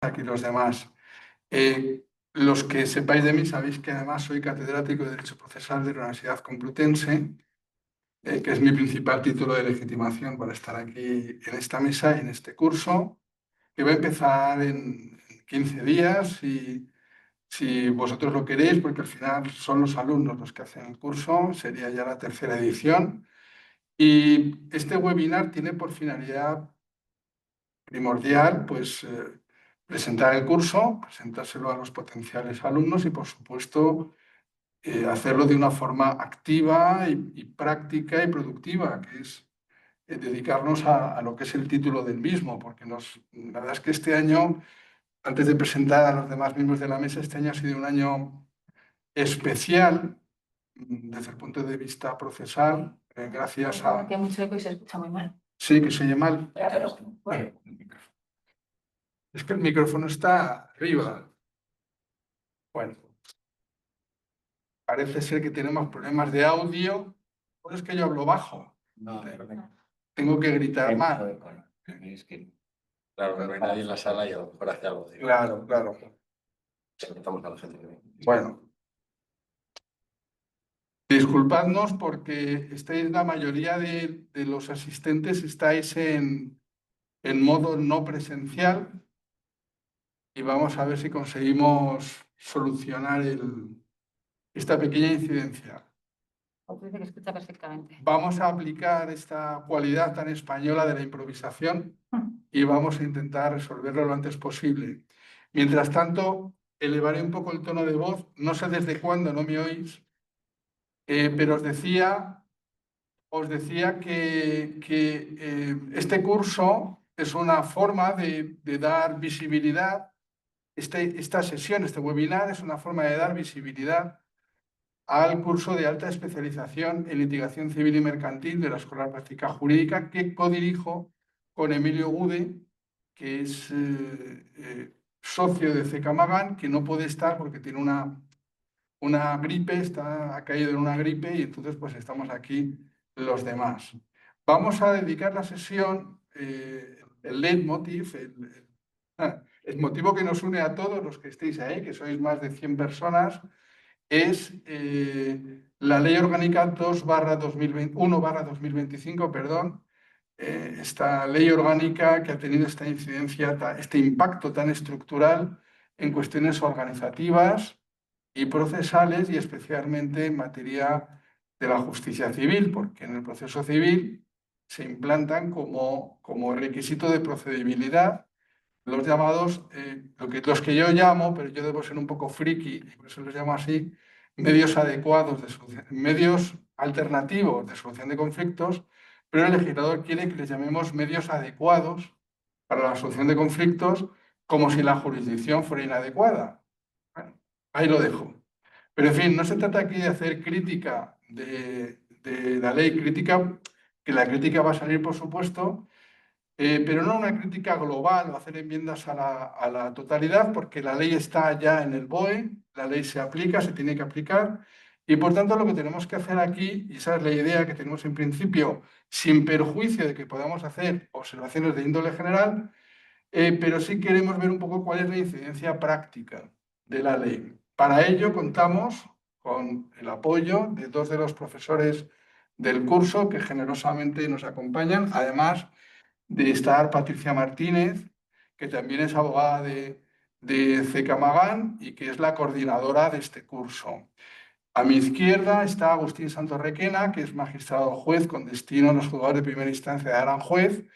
aquí los demás. Los que sepáis de mí sabéis que además soy catedrático de Derecho Procesal de la Universidad Complutense, que es mi principal título de legitimación para estar aquí en esta mesa y en este curso, que va a empezar en 15 días y si vosotros lo queréis, porque al final son los alumnos los que hacen el curso, sería ya la tercera edición. Y este webinar tiene por finalidad primordial, pues, presentar el curso, presentárselo a los potenciales alumnos y, por supuesto, hacerlo de una forma activa y práctica y productiva, que es dedicarnos a lo que es el título del mismo, porque la verdad es que este año, antes de presentar a los demás miembros de la mesa, este año ha sido un año especial desde el punto de vista procesal, gracias a... Que mucho eco y se escucha muy mal. Sí, que se oye mal. Es que el micrófono está arriba. Bueno, parece ser que tenemos problemas de audio. ¿O es que yo hablo bajo? No, Tengo que gritar más. es que, claro, no hay nadie en la sala y a lo mejor hace algo. Claro, claro. Estamos a la gente que viene. Bueno, disculpadnos porque la mayoría de los asistentes estáis en modo no presencial y vamos a ver si conseguimos solucionar esta pequeña incidencia. Dice que escucha perfectamente. Vamos a aplicar esta cualidad tan española de la improvisación y vamos a intentar resolverlo lo antes posible. Mientras tanto, elevaré un poco el tono de voz. No sé desde cuándo no me oís, pero os decía que este curso es una forma de dar visibilidad. Esta sesión, este webinar, es una forma de dar visibilidad al curso de alta especialización en litigación civil y mercantil de la Escuela de Práctica Jurídica que codirijo con Emilio Gude, que es socio de CK Magán, que no puede estar porque tiene una gripe, ha caído en una gripe y entonces pues estamos aquí los demás. Vamos a dedicar la sesión, el leitmotiv, el motivo que nos une a todos los que estéis ahí, que sois más de 100 personas, es la Ley Orgánica 1/2025, perdón, esta ley orgánica que ha tenido esta incidencia, este impacto tan estructural en cuestiones organizativas y procesales y especialmente en materia de la justicia civil, porque en el proceso civil se implantan como requisito de procedibilidad los llamados, los que yo llamo, pero yo debo ser un poco friki, y por eso los llamo así, medios adecuados, medios alternativos de solución de conflictos, pero el legislador quiere que les llamemos medios adecuados para la solución de conflictos, como si la jurisdicción fuera inadecuada. Bueno, ahí lo dejo. Pero en fin, no se trata aquí de hacer crítica de la ley, que la crítica va a salir, por supuesto, pero no una crítica global o hacer enmiendas a la totalidad, porque la ley está ya en el BOE, la ley se aplica, se tiene que aplicar, y por tanto lo que tenemos que hacer aquí, y esa es la idea que tenemos en principio, sin perjuicio de que podamos hacer observaciones de índole general, pero sí queremos ver un poco cuál es la incidencia práctica de la ley. Para ello contamos con el apoyo de dos de los profesores del curso que generosamente nos acompañan, además de estar Patricia Martínez, que también es abogada de CK Magán y que es la coordinadora de este curso. A mi izquierda está Agustín Santorrequena, que es magistrado juez con destino en los juzgados de primera instancia de Aranjuez.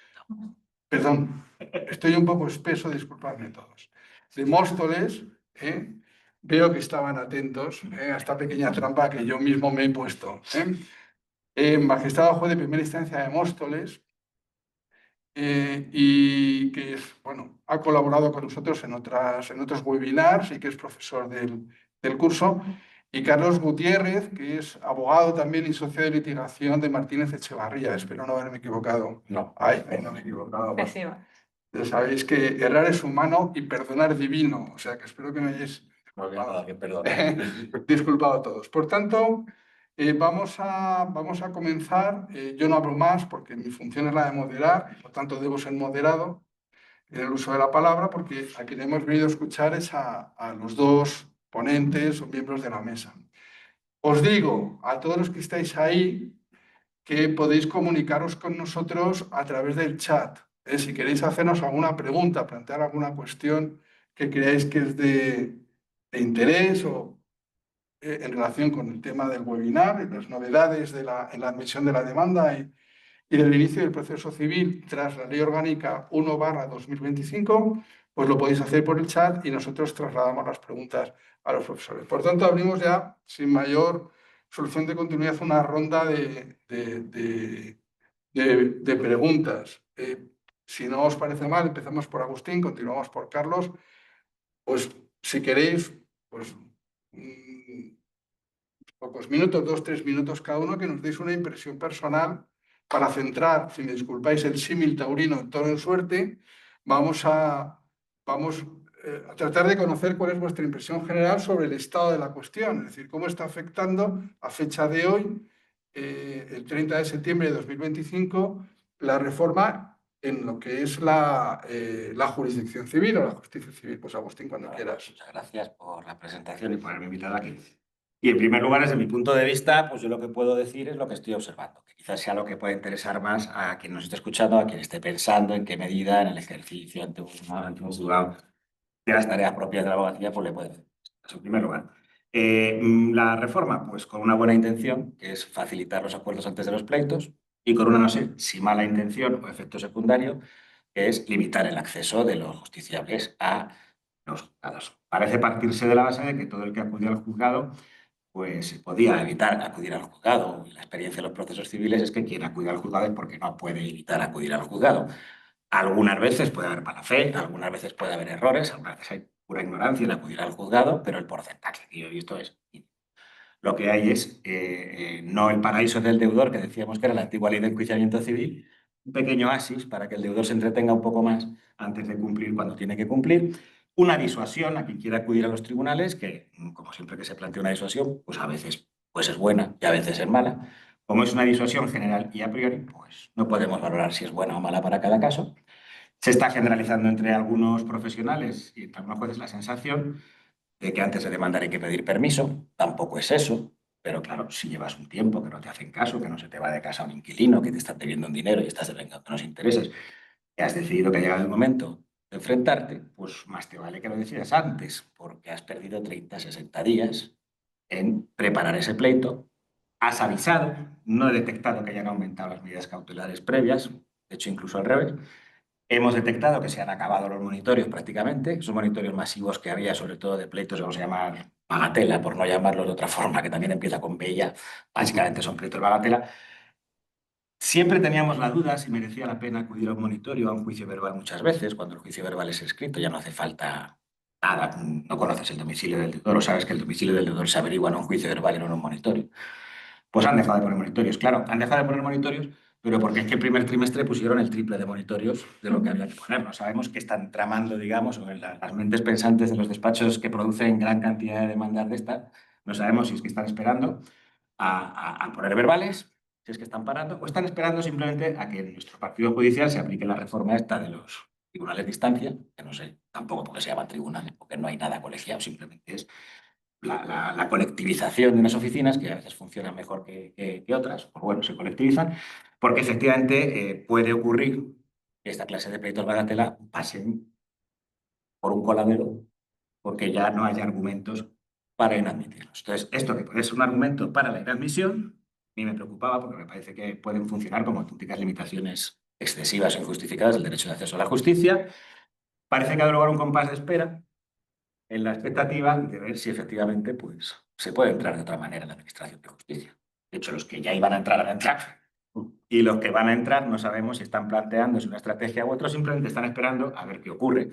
Perdón, estoy un poco espeso, disculpadme todos. De Móstoles, veo que estaban atentos a esta pequeña trampa que yo mismo me he puesto. Magistrado juez de primera instancia de Móstoles, y que bueno, ha colaborado con nosotros en otros webinars y que es profesor del curso. Y Carlos Gutiérrez, que es abogado también y socio de litigación de Martínez Echevarría. Espero no haberme equivocado. No. Ay, no me he equivocado. Pésima. Ya sabéis que errar es humano y perdonar divino. O sea que espero que me hayáis No había nada que perdonar. disculpado a todos. Por tanto, vamos a comenzar. Yo no hablo más porque mi función es la de moderar, por tanto debo ser moderado. en el uso de la palabra, porque a quien hemos venido a escuchar es a los dos ponentes o miembros de la mesa. Os digo a todos los que estáis ahí que podéis comunicaros con nosotros a través del chat. Si queréis hacernos alguna pregunta, plantear alguna cuestión que creáis que es de interés o en relación con el tema del webinar, y las novedades en la admisión de la demanda y del inicio del proceso civil tras la Ley Orgánica 1/2025, pues lo podéis hacer por el chat y nosotros trasladamos las preguntas a los profesores. Por tanto, abrimos ya, sin mayor solución de continuidad, una ronda de preguntas. Si no os parece mal, empezamos por Agustín, continuamos por Carlos. Pues si queréis, pues pocos minutos, 2, 3 minutos cada uno, que nos deis una impresión personal para centrar, si me disculpáis, el símil taurino en tono en suerte. Vamos a tratar de conocer cuál es vuestra impresión general sobre el estado de la cuestión, es decir, cómo está afectando a fecha de hoy, el 30 de septiembre de 2025, la reforma en lo que es la jurisdicción civil o la justicia civil. Pues Agustín, cuando quieras. Muchas gracias por la presentación y por haberme invitado aquí. Y en primer lugar, desde mi punto de vista, pues yo lo que puedo decir es lo que estoy observando, que quizás sea lo que puede interesar más a quien nos esté escuchando, a quien esté pensando en qué medida en el ejercicio ante un juzgado de las tareas propias de la abogacía, pues le puede hacer. Eso en primer lugar. La reforma, pues con una buena intención, que es facilitar los acuerdos antes de los pleitos, y con una, no sé, si mala intención o efecto secundario, que es limitar el acceso de los justiciables a los juzgados. Parece partirse de la base de que todo el que acude al juzgado pues podía evitar acudir al juzgado. La experiencia de los procesos civiles es que quien acude al juzgado es porque no puede evitar acudir al juzgado. Algunas veces puede haber mala fe, algunas veces puede haber errores, algunas veces hay pura ignorancia en acudir al juzgado, pero el porcentaje que yo he visto es mínimo. Lo que hay es no el paraíso del deudor, que decíamos que era la antigua ley de enjuiciamiento civil, un pequeño oasis para que el deudor se entretenga un poco más antes de cumplir cuando tiene que cumplir. Una disuasión a quien quiera acudir a los tribunales, que como siempre que se plantea una disuasión, pues a veces pues es buena y a veces es mala. Como es una disuasión general y a priori, pues no podemos valorar si es buena o mala para cada caso. Se está generalizando entre algunos profesionales y entre algunos jueces la sensación de que antes de demandar hay que pedir permiso. Tampoco es eso, pero claro, si llevas un tiempo que no te hacen caso, que no se te va de casa un inquilino, que te está debiendo un dinero y estás devengando unos intereses, que has decidido que ha llegado el momento de enfrentarte, pues más te vale que lo decidas antes, porque has perdido 30, 60 días en preparar ese pleito. Has avisado, no he detectado que hayan aumentado las medidas cautelares previas, de hecho incluso al revés. Hemos detectado que se han acabado los monitorios prácticamente, esos monitorios masivos que había, sobre todo de pleitos, vamos a llamar bagatela, por no llamarlos de otra forma, que también empieza con B ya, básicamente son pleitos bagatela. Siempre teníamos la duda si merecía la pena acudir a un monitorio, a un juicio verbal muchas veces. Cuando el juicio verbal es escrito ya no hace falta nada, no conoces el domicilio del deudor o sabes que el domicilio del deudor se averigua en un juicio verbal y no en un monitorio. Pues han dejado de poner monitorios. Claro, han dejado de poner monitorios, pero porque es que el primer trimestre pusieron el triple de monitorios de lo que había que poner. No sabemos qué están tramando, digamos, o en las mentes pensantes de los despachos que producen gran cantidad de demandas de estas. No sabemos si es que están esperando a poner verbales, si es que están parando, o están esperando simplemente a que en nuestro partido judicial se aplique la reforma esta de los tribunales de instancia, que no sé tampoco por qué se llaman tribunales, porque no hay nada colegiado, simplemente es la colectivización de unas oficinas, que a veces funcionan mejor que otras, pues bueno, se colectivizan, porque efectivamente puede ocurrir que esta clase de pleitos bagatela pasen por un coladero porque ya no hay argumentos para inadmitirlos. Entonces, esto que puede ser un argumento para la inadmisión, a mí me preocupaba porque me parece que pueden funcionar como auténticas limitaciones excesivas o injustificadas del derecho de acceso a la justicia. Parece que ha de lugar un compás de espera en la expectativa de ver si efectivamente pues, se puede entrar de otra manera en la administración de justicia. De hecho, los que ya iban a entrar van a entrar. Y los que van a entrar no sabemos si están planteándose una estrategia u otra, simplemente están esperando a ver qué ocurre.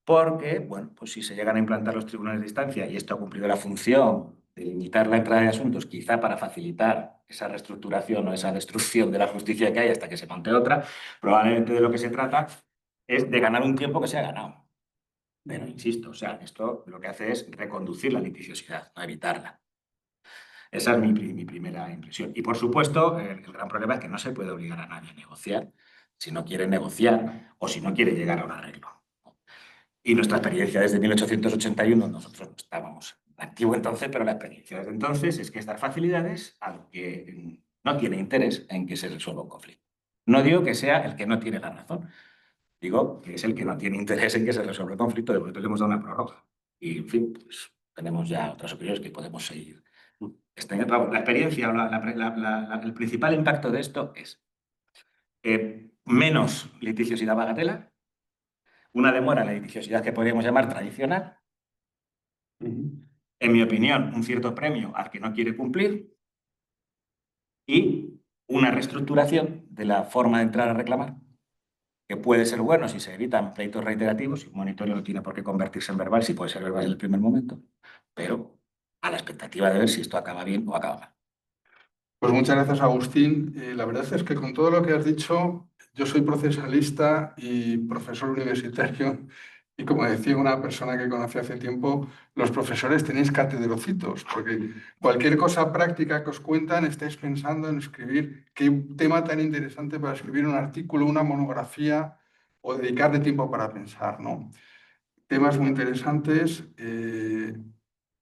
Porque, bueno, pues si se llegan a implantar los tribunales de instancia y esto ha cumplido la función de limitar la entrada de asuntos, quizá para facilitar esa reestructuración o esa destrucción de la justicia que hay hasta que se monte otra, probablemente de lo que se trata es de ganar un tiempo que se ha ganado. Pero insisto, o sea, esto lo que hace es reconducir la litigiosidad, no evitarla. Esa es mi primera impresión. Y por supuesto, el gran problema es que no se puede obligar a nadie a negociar si no quiere negociar o si no quiere llegar a un arreglo. Y nuestra experiencia desde 1881, nosotros no estábamos activos entonces, pero la experiencia desde entonces es que estas facilidades al que no tiene interés en que se resuelva un conflicto. No digo que sea el que no tiene la razón, digo que es el que no tiene interés en que se resuelva el conflicto, de momento le hemos dado una prórroga. Y, en fin, pues tenemos ya otras opiniones que podemos seguir. La experiencia, el principal impacto de esto es menos litigiosidad bagatela, una demora en la litigiosidad que podríamos llamar tradicional, en mi opinión, un cierto premio al que no quiere cumplir y una reestructuración de la forma de entrar a reclamar, que puede ser bueno si se evitan pleitos reiterativos, y un monitoreo no tiene por qué convertirse en verbal, si puede ser verbal en el primer momento, pero a la expectativa de ver si esto acaba bien o acaba mal. Pues muchas gracias, Agustín. La verdad es que con todo lo que has dicho, yo soy procesalista y profesor universitario, y como decía una persona que conocí hace tiempo, los profesores tenéis catedrocitos, porque cualquier cosa práctica que os cuentan, estáis pensando en escribir qué tema tan interesante para escribir un artículo, una monografía o dedicarle tiempo para pensar, ¿no? Temas muy interesantes.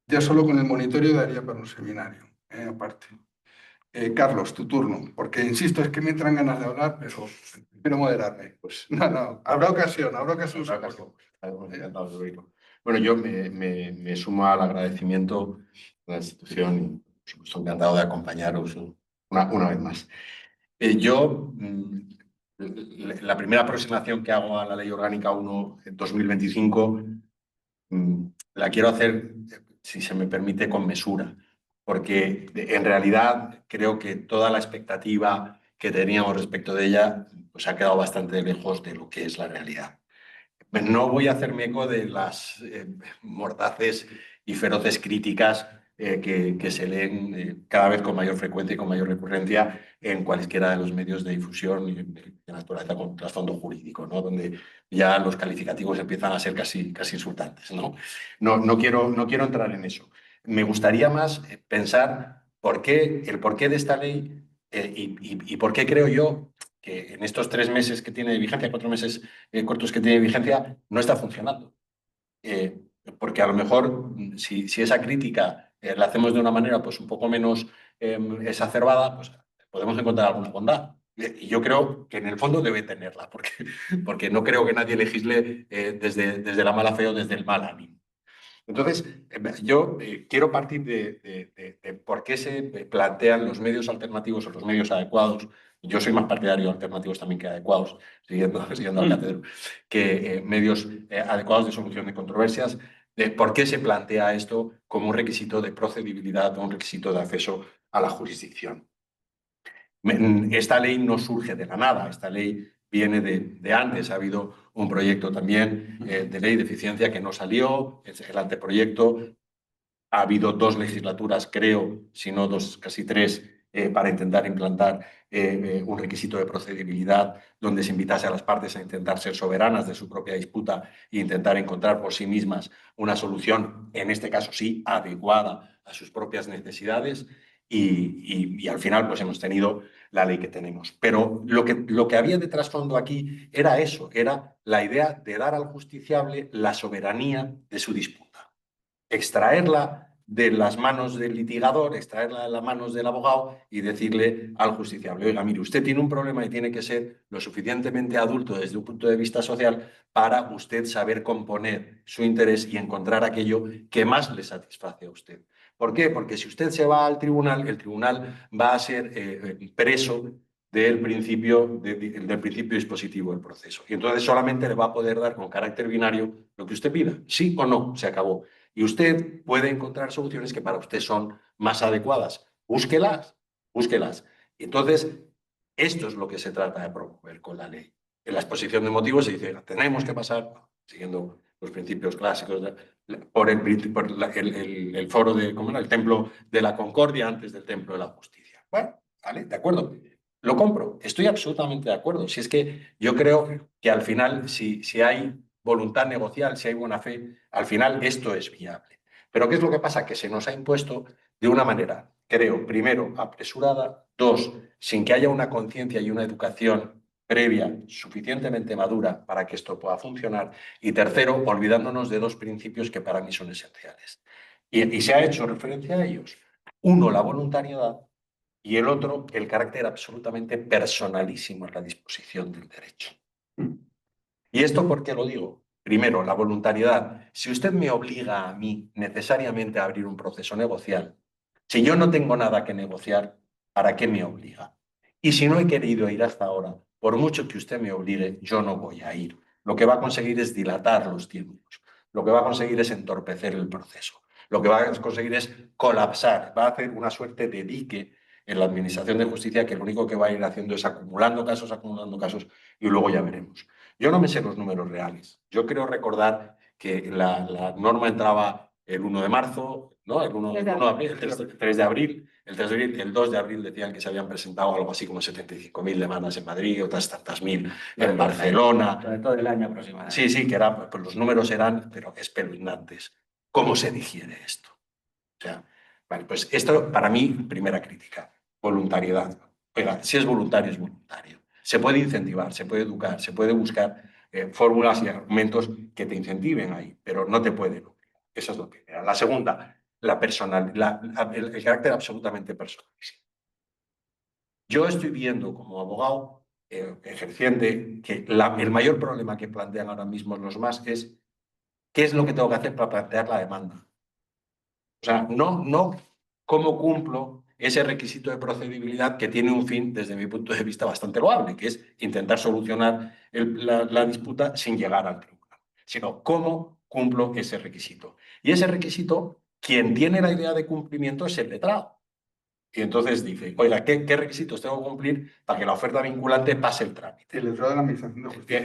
Ya solo con el monitoreo daría para un seminario, aparte. Carlos, tu turno, porque insisto, es que me entran ganas de hablar, pero quiero moderarme. Pues no, habrá ocasión seguro. Encantado de oírlo. Bueno, yo me sumo al agradecimiento a la institución y, por supuesto, encantado de acompañaros una vez más. La primera aproximación que hago a la Ley Orgánica 1 en 2025 la quiero hacer, si se me permite, con mesura, porque en realidad creo que toda la expectativa que teníamos respecto de ella pues ha quedado bastante lejos de lo que es la realidad. No voy a hacerme eco de las mordaces y feroces críticas que se leen cada vez con mayor frecuencia y con mayor recurrencia en cualesquiera de los medios de difusión de naturaleza con trasfondo jurídico, ¿no? Donde ya los calificativos empiezan a ser casi insultantes, ¿no? No quiero entrar en eso. Me gustaría más pensar el porqué de esta ley y por qué creo yo que en estos 3 meses que tiene de vigencia, 4 meses cortos que tiene de vigencia, no está funcionando. Porque a lo mejor si esa crítica la hacemos de una manera pues un poco menos exacerbada, pues podemos encontrar alguna bondad. Y yo creo que en el fondo debe tenerla, porque no creo que nadie legisle desde la mala fe o desde el mal ánimo. Entonces, yo quiero partir de por qué se plantean los medios alternativos o los medios adecuados. Yo soy más partidario de alternativos también que adecuados, siguiendo al catedro, que medios adecuados de solución de controversias. De por qué se plantea esto como un requisito de procedibilidad o un requisito de acceso a la jurisdicción. Esta ley no surge de la nada, esta ley viene de antes. Ha habido un proyecto también de ley de eficiencia que no salió, es el anteproyecto. Ha habido 2 legislaturas, creo, si no 2, casi 3, para intentar implantar un requisito de procedibilidad donde se invitase a las partes a intentar ser soberanas de su propia disputa e intentar encontrar por sí mismas una solución, en este caso sí, adecuada a sus propias necesidades. Y al final pues hemos tenido la ley que tenemos. Pero lo que había de trasfondo aquí era eso, era la idea de dar al justiciable la soberanía de su disputa. Extraerla de las manos del litigador, extraerla de las manos del abogado y decirle al justiciable: oiga, mire, usted tiene un problema y tiene que ser lo suficientemente adulto desde un punto de vista social para usted saber componer su interés y encontrar aquello que más le satisface a usted. ¿Por qué? Porque si usted se va al tribunal, el tribunal va a ser preso del principio dispositivo del proceso. Y entonces solamente le va a poder dar con carácter binario lo que usted pida, sí o no, se acabó. Y usted puede encontrar soluciones que para usted son más adecuadas. Búsquelas. Y entonces, esto es lo que se trata de promover con la ley. En la exposición de motivos se dice: tenemos que pasar, siguiendo los principios clásicos, por el foro el templo de la concordia antes del templo de la justicia. Bueno, vale, de acuerdo. Lo compro. Estoy absolutamente de acuerdo. Si es que yo creo que al final, si hay voluntad negocial, si hay buena fe, al final esto es viable. Pero ¿qué es lo que pasa? Que se nos ha impuesto de una manera, creo, primero, apresurada, 2, sin que haya una conciencia y una educación previa suficientemente madura para que esto pueda funcionar. Y tercero, olvidándonos de dos principios que para mí son esenciales. Y se ha hecho referencia a ellos. Uno, la voluntariedad, y el otro, el carácter absolutamente personalísimo en la disposición del derecho. ¿Y esto por qué lo digo? Primero, la voluntariedad. Si usted me obliga a mí necesariamente a abrir un proceso negocial, si yo no tengo nada que negociar, ¿para qué me obliga? Y si no he querido ir hasta ahora, por mucho que usted me obligue, yo no voy a ir. Lo que va a conseguir es dilatar los tiempos. Lo que va a conseguir es entorpecer el proceso. Lo que va a conseguir es colapsar. Va a hacer una suerte de dique en la Administración de Justicia que lo único que va a ir haciendo es acumulando casos y luego ya veremos. Yo no me sé los números reales. Yo creo recordar que la norma entraba el 1 de marzo, ¿no? El 1 de abril, el 3 de abril, el 2 de abril decían que se habían presentado algo así como 75.000 demandas en Madrid, otras tantas mil en Barcelona. Sobre todo el año aproximadamente. Sí, sí, que era, pues los números eran, pero espeluznantes. ¿Cómo se digiere esto? O sea, vale, pues esto para mí, primera crítica, voluntariedad. Oiga, si es voluntario, es voluntario. Se puede incentivar, se puede educar, se puede buscar fórmulas y argumentos que te incentiven ahí, pero no te pueden obligar. Eso es lo primero. La segunda, el carácter absolutamente personal. Yo estoy viendo como abogado ejerciente que el mayor problema que plantean ahora mismo los más es ¿qué es lo que tengo que hacer para plantear la demanda? O sea, no cómo cumplo ese requisito de procedibilidad que tiene un fin, desde mi punto de vista, bastante loable, que es intentar solucionar la disputa sin llegar al tribunal, sino cómo cumplo ese requisito. Y ese requisito, quien tiene la idea de cumplimiento es el letrado. Y entonces dice, oiga, ¿qué requisitos tengo que cumplir para que la oferta vinculante pase el trámite? El letrado de la Administración de Justicia.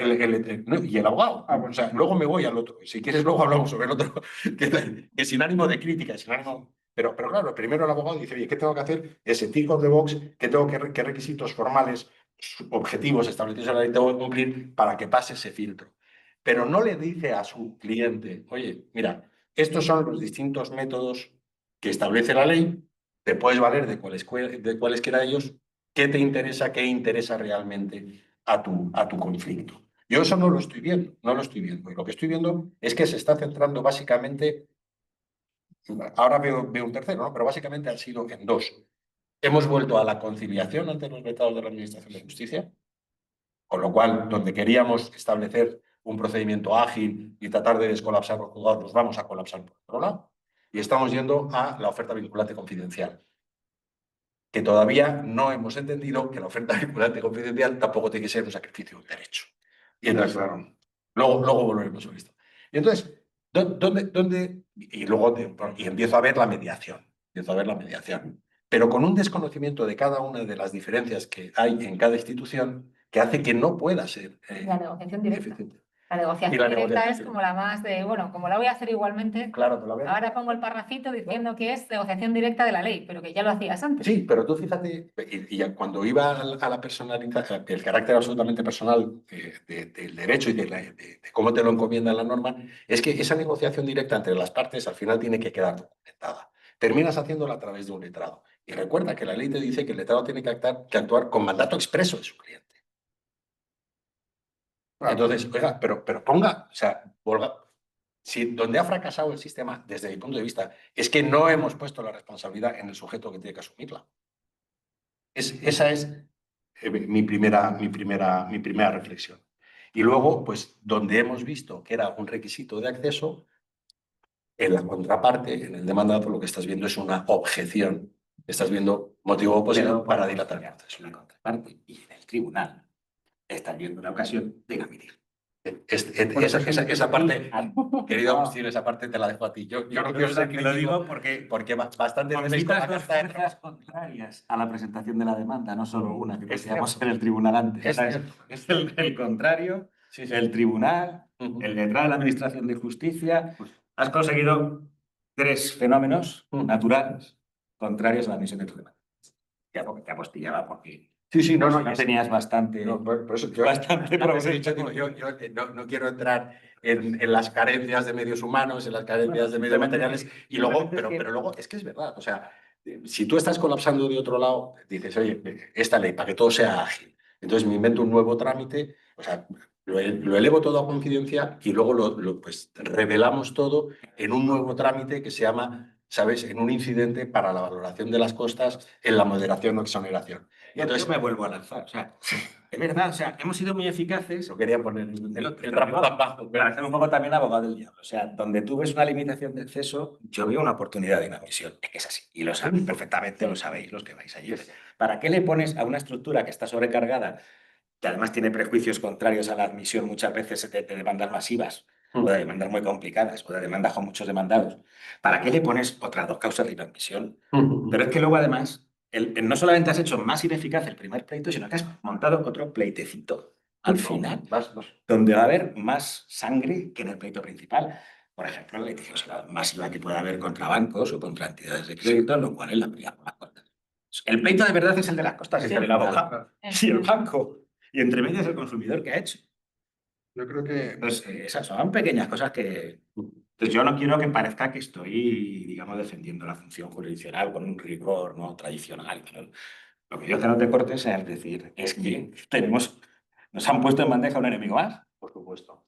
Y el abogado. Bueno. O sea, luego me voy al otro. Si quieres, luego hablamos sobre el otro, que sin ánimo de crítica, sin ánimo... Pero claro, primero el abogado dice, oye, ¿qué tengo que hacer? Ese tick of the box, ¿qué requisitos formales, objetivos establecidos en la ley tengo que cumplir para que pase ese filtro? Pero no le dice a su cliente, oye, mira, estos son los distintos métodos que establece la ley, te puedes valer de cualesquiera de ellos, ¿qué te interesa, qué interesa realmente a tu conflicto? Yo eso no lo estoy viendo, no lo estoy viendo. Y lo que estoy viendo es que se está centrando básicamente, ahora veo un tercero, ¿no? Pero básicamente han sido en dos. Hemos vuelto a la conciliación ante los letrados de la Administración de Justicia, con lo cual, donde queríamos establecer un procedimiento ágil y tratar de descolapsar los juzgados, los vamos a colapsar por otro lado. Y estamos yendo a la oferta vinculante confidencial, que todavía no hemos entendido que la oferta vinculante confidencial tampoco tiene que ser un sacrificio de un derecho. Y entonces, claro, luego volveremos sobre esto. Y entonces, ¿dónde? Y luego empiezo a ver la mediación. Pero con un desconocimiento de cada una de las diferencias que hay en cada institución que hace que no pueda ser La negociación directa. eficiente. La negociación Y la directa negociación. es como la más de, bueno, como la voy a hacer igualmente, Claro, te la veo. ahora pongo el parrafito diciendo que es negociación directa de la ley, pero que ya lo hacías antes. Sí, pero tú fíjate, y cuando iba a la personalidad, el carácter absolutamente personal del derecho y de cómo te lo encomienda la norma, es que esa negociación directa entre las partes al final tiene que quedar documentada. Terminas haciéndola a través de un letrado. Y recuerda que la ley te dice que el letrado tiene que actuar con mandato expreso de su cliente. Entonces, oiga, pero ponga, o sea, si donde ha fracasado el sistema, desde mi punto de vista, es que no hemos puesto la responsabilidad en el sujeto que tiene que asumirla. Esa es mi primera reflexión. Y luego, pues, donde hemos visto que era un requisito de acceso, en la contraparte, en el demandado, lo que estás viendo es una objeción. Estás viendo motivo opositor para dilatar el proceso. La contraparte y en el tribunal están viendo una ocasión de emitir. Esa parte, querido Agustín, esa parte te la dejo a ti. Yo no quiero ser que lo crítico digo porque bastante veces con la carta de fuerzas contrarias a la presentación de la demanda, no solo una que teníamos en el tribunal antes. Es el contrario, el tribunal, el letrado de la Administración de Justicia. Has conseguido tres fenómenos naturales contrarios a la admisión de tu demanda. Ya porque te apostillaba porque... Sí, no, tenías bastante... No, por eso yo, bastante no quiero entrar en las carencias de medios humanos, en las carencias de medios materiales, y luego, pero luego es que es verdad, o sea, si tú estás colapsando de otro lado, dices, oye, esta ley, para que todo sea ágil, Entonces me invento un nuevo trámite, o sea, lo elevo todo a confidencia y luego pues, revelamos todo en un nuevo trámite que se llama, ¿sabes?, en un incidente para la valoración de las costas en la moderación o exoneración. Y entonces me vuelvo a lanzar. O sea, es verdad, o sea, hemos sido muy eficaces. Lo quería poner El trapo tan bajo, para ser un poco también abogado del diablo. O sea, donde tú ves una limitación de acceso, yo veo una oportunidad de inadmisión. Es que es así. Y lo sabéis perfectamente, lo sabéis los que vais allí. ¿Para qué le pones a una estructura que está sobrecargada, que además tiene prejuicios contrarios a la admisión muchas veces de demandas masivas, o de demandas muy complicadas, o de demandas con muchos demandados? ¿Para qué le pones otras 2 causas de inadmisión? Pero es que luego además, no solamente has hecho más ineficaz el primer pleito, sino que has montado otro pleitecito al final, donde va a haber más sangre que en el pleito principal. Por ejemplo, la litigiosidad masiva que pueda haber contra bancos o contra entidades de crédito, lo cual es la pelea por las costas. El pleito de verdad es el de las costas, es el abogado y el banco. Y entre medias el consumidor que ha hecho. Yo creo que Entonces, esas son pequeñas cosas que... Entonces, yo no quiero que parezca que estoy, digamos, defendiendo la función jurisdiccional con un rigor no tradicional. Pero lo que yo que no te cortes es decir, es que nos han puesto en bandeja un enemigo más. Por supuesto,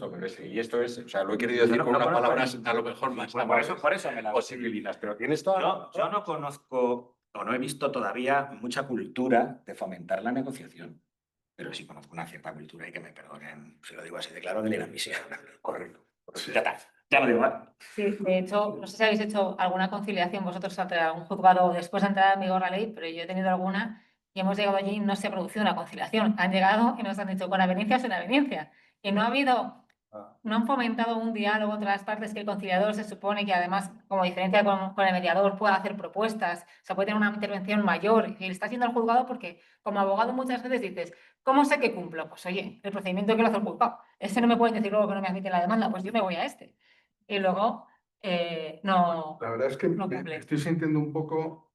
pero y esto es, o sea, lo he querido decir con unas palabras a lo mejor más Por eso me la posibilidades, pero tienes toda yo no conozco o no he visto todavía mucha cultura de fomentar la negociación. Pero sí conozco una cierta cultura y que me perdonen, si lo digo así de claro, de la inadmisión. Correcto. Sí. Ya está, ya lo digo. Sí, de hecho, no sé si habéis hecho alguna conciliación vosotros ante algún juzgado después de entrar en vigor la ley, pero yo he tenido alguna y hemos llegado allí y no se ha producido una conciliación. Han llegado y nos han dicho con aveniencia o sin aveniencia. Y no ha habido, no han fomentado un diálogo entre las partes, que el conciliador se supone que además, como diferencia con el mediador, puede hacer propuestas, o sea, puede tener una intervención mayor y le está haciendo al juzgado porque como abogado muchas veces dices, ¿cómo sé que cumplo? Pues oye, el procedimiento que lo hace el juzgado. Ese no me pueden decir luego que no me admiten la demanda, pues yo me voy a este. Y luego no, la verdad es que no me cumple. estoy sintiendo un poco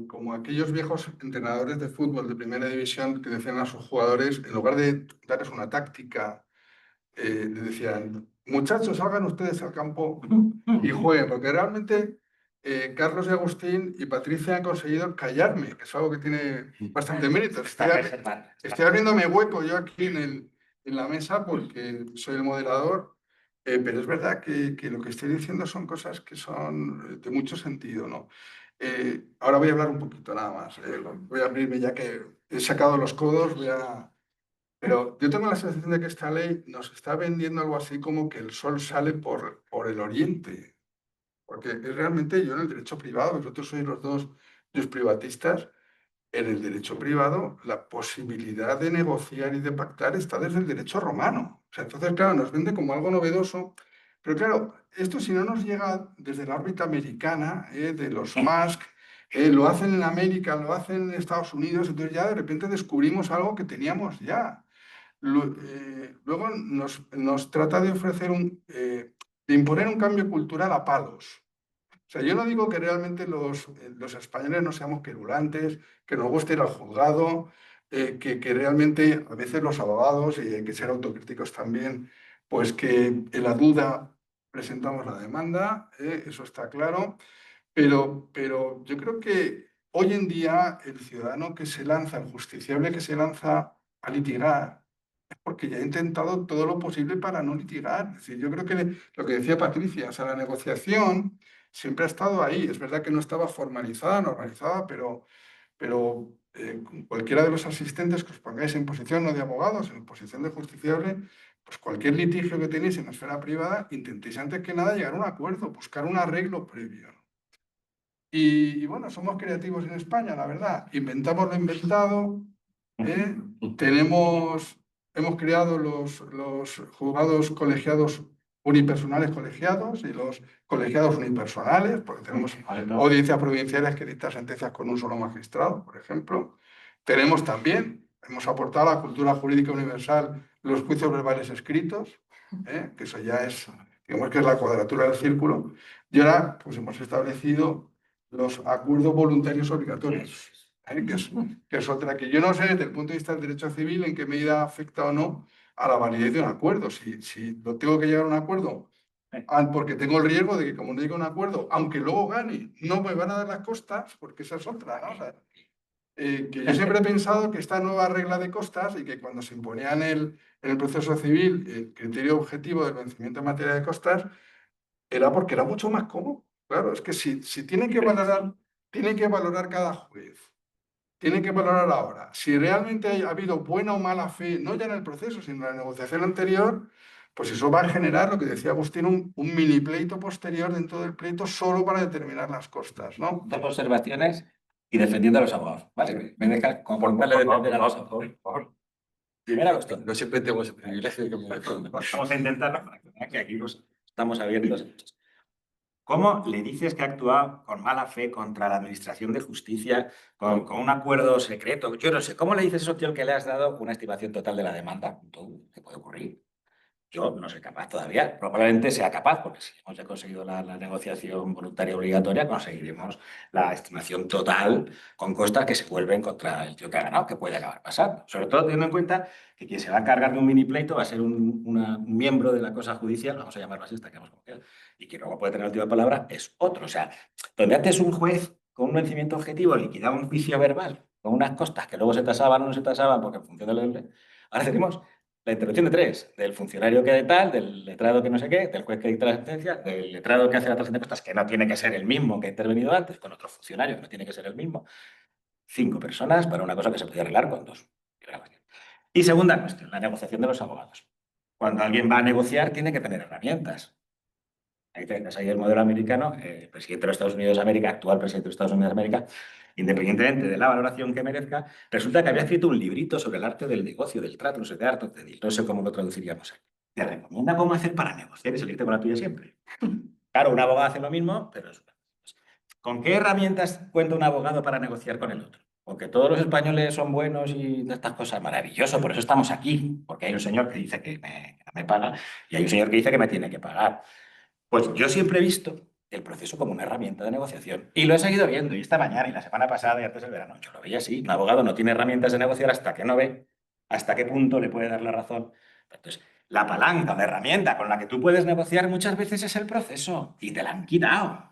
como aquellos viejos entrenadores de fútbol de primera división que decían a sus jugadores, en lugar de darles una táctica, le decían, muchachos, salgan ustedes al campo y jueguen, porque realmente Carlos y Agustín y Patricia han conseguido callarme, que es algo que tiene bastante mérito. Estoy abriéndome hueco yo aquí en la mesa porque soy el moderador, pero es verdad que lo que estoy diciendo son cosas que son de mucho sentido, ¿no? Ahora voy a hablar un poquito nada más. Voy a abrirme ya que he sacado los codos, Pero yo tengo la sensación de que esta ley nos está vendiendo algo así como que el sol sale por el oriente. Porque es realmente yo en el derecho privado, vosotros sois los dos privatistas, en el derecho privado la posibilidad de negociar y de pactar está desde el derecho romano. O sea, entonces, claro, nos vende como algo novedoso. Pero claro, esto si no nos llega desde la órbita americana, de los Musk, lo hacen en América, lo hacen en Estados Unidos, entonces ya de repente descubrimos algo que teníamos ya. Luego nos trata de ofrecer de imponer un cambio cultural a palos. O sea, yo no digo que realmente los españoles no seamos querulantes, que nos guste ir al juzgado, que realmente a veces los abogados, y hay que ser autocríticos también, pues que en la duda presentamos la demanda, eso está claro, pero yo creo que hoy en día el ciudadano que se lanza, el justiciable que se lanza a litigar, porque ya he intentado todo lo posible para no litigar. Es decir, yo creo que lo que decía Patricia, o sea, la negociación siempre ha estado ahí. Es verdad que no estaba formalizada, normalizada, pero cualquiera de los asistentes que os pongáis en posición no de abogados, en posición de justiciable, pues cualquier litigio que tenéis en la esfera privada, intentéis antes que nada llegar a un acuerdo, buscar un arreglo previo, ¿no? Y bueno, somos creativos en España, la verdad. Inventamos lo inventado. ¿eh? Hemos creado los juzgados colegiados unipersonales colegiados y los colegiados unipersonales, porque tenemos audiencias provinciales que dictan sentencias con un solo magistrado, por ejemplo. Hemos aportado a la cultura jurídica universal los juicios verbales escritos, que eso ya es, digamos que es la cuadratura del círculo. Y ahora, pues hemos establecido los acuerdos voluntarios obligatorios, que es otra que yo no sé desde el punto de vista del derecho civil en qué medida afecta o no a la validez de un acuerdo. Si lo tengo que llegar a un acuerdo porque tengo el riesgo de que como no llegue a un acuerdo, aunque luego gane, no me van a dar las costas, porque esa es otra, ¿no? O sea, que yo siempre he pensado que esta nueva regla de costas y que cuando se imponía en el proceso civil el criterio objetivo del vencimiento en materia de costas era porque era mucho más cómodo. Claro, es que si tiene que valorar cada juez, tiene que valorar ahora si realmente ha habido buena o mala fe, no ya en el proceso, sino en la negociación anterior, pues eso va a generar, lo que decía Agustín, un mini pleito posterior dentro del pleito solo para determinar las costas, ¿no? Dos observaciones y defendiendo a los abogados. ¿Vale? Me dejas conformarle defender a los abogados. Primera cuestión. No siempre tengo ese privilegio que me Vamos a intentarlo para que vean que aquí estamos abiertos. ¿Cómo le dices que ha actuado con mala fe contra la Administración de Justicia, con un acuerdo secreto? Yo no sé, ¿cómo le dices eso, tío, que le has dado una estimación total de la demanda? ¿Tú? ¿Qué puede ocurrir? Yo no soy capaz todavía. Probablemente sea capaz, porque si hemos ya conseguido la negociación voluntaria obligatoria, conseguiremos la estimación total con costas que se vuelven contra el tío que ha ganado, que puede acabar pasando. Sobre todo teniendo en cuenta que quien se va a cargar de un mini pleito va a ser un miembro de la cosa judicial, vamos a llamarlo así, hasta que como queda, y quien luego puede tener la última palabra es otro. O sea, donde antes un juez con un vencimiento objetivo liquidaba un juicio verbal con unas costas que luego se tasaban o no se tasaban porque en función de la ley, ahora tenemos la intervención de tres, del funcionario que de tal, del letrado que no sé qué, del juez que dicta la sentencia, del letrado que hace la transacción de costas, que no tiene que ser el mismo que ha intervenido antes, con otro funcionario que no tiene que ser el mismo. 5 personas para una cosa que se podía arreglar con 2. Y segunda cuestión, la negociación de los abogados. Cuando alguien va a negociar, tiene que tener herramientas. Ahí tienes ahí el modelo americano, el presidente de los Estados Unidos de América, actual presidente de los Estados Unidos de América, independientemente de la valoración que merezca, resulta que había escrito un librito sobre el arte del negocio, del trato, no sé, de arte, no sé cómo lo traduciríamos. Te recomienda cómo hacer para negociar y salirte con la tuya siempre. Claro, un abogado hace lo mismo, pero ¿con qué herramientas cuenta un abogado para negociar con el otro? Porque todos los españoles son buenos y de estas cosas, maravilloso, por eso estamos aquí, porque hay un señor que dice que no me paga y hay un señor que dice que me tiene que pagar. Pues yo siempre he visto el proceso como una herramienta de negociación y lo he seguido viendo y esta mañana y la semana pasada y antes del verano yo lo veía así. Un abogado no tiene herramientas de negociar hasta que no ve hasta qué punto le puede dar la razón. Entonces, la palanca, la herramienta con la que tú puedes negociar muchas veces es el proceso y te la han quitado.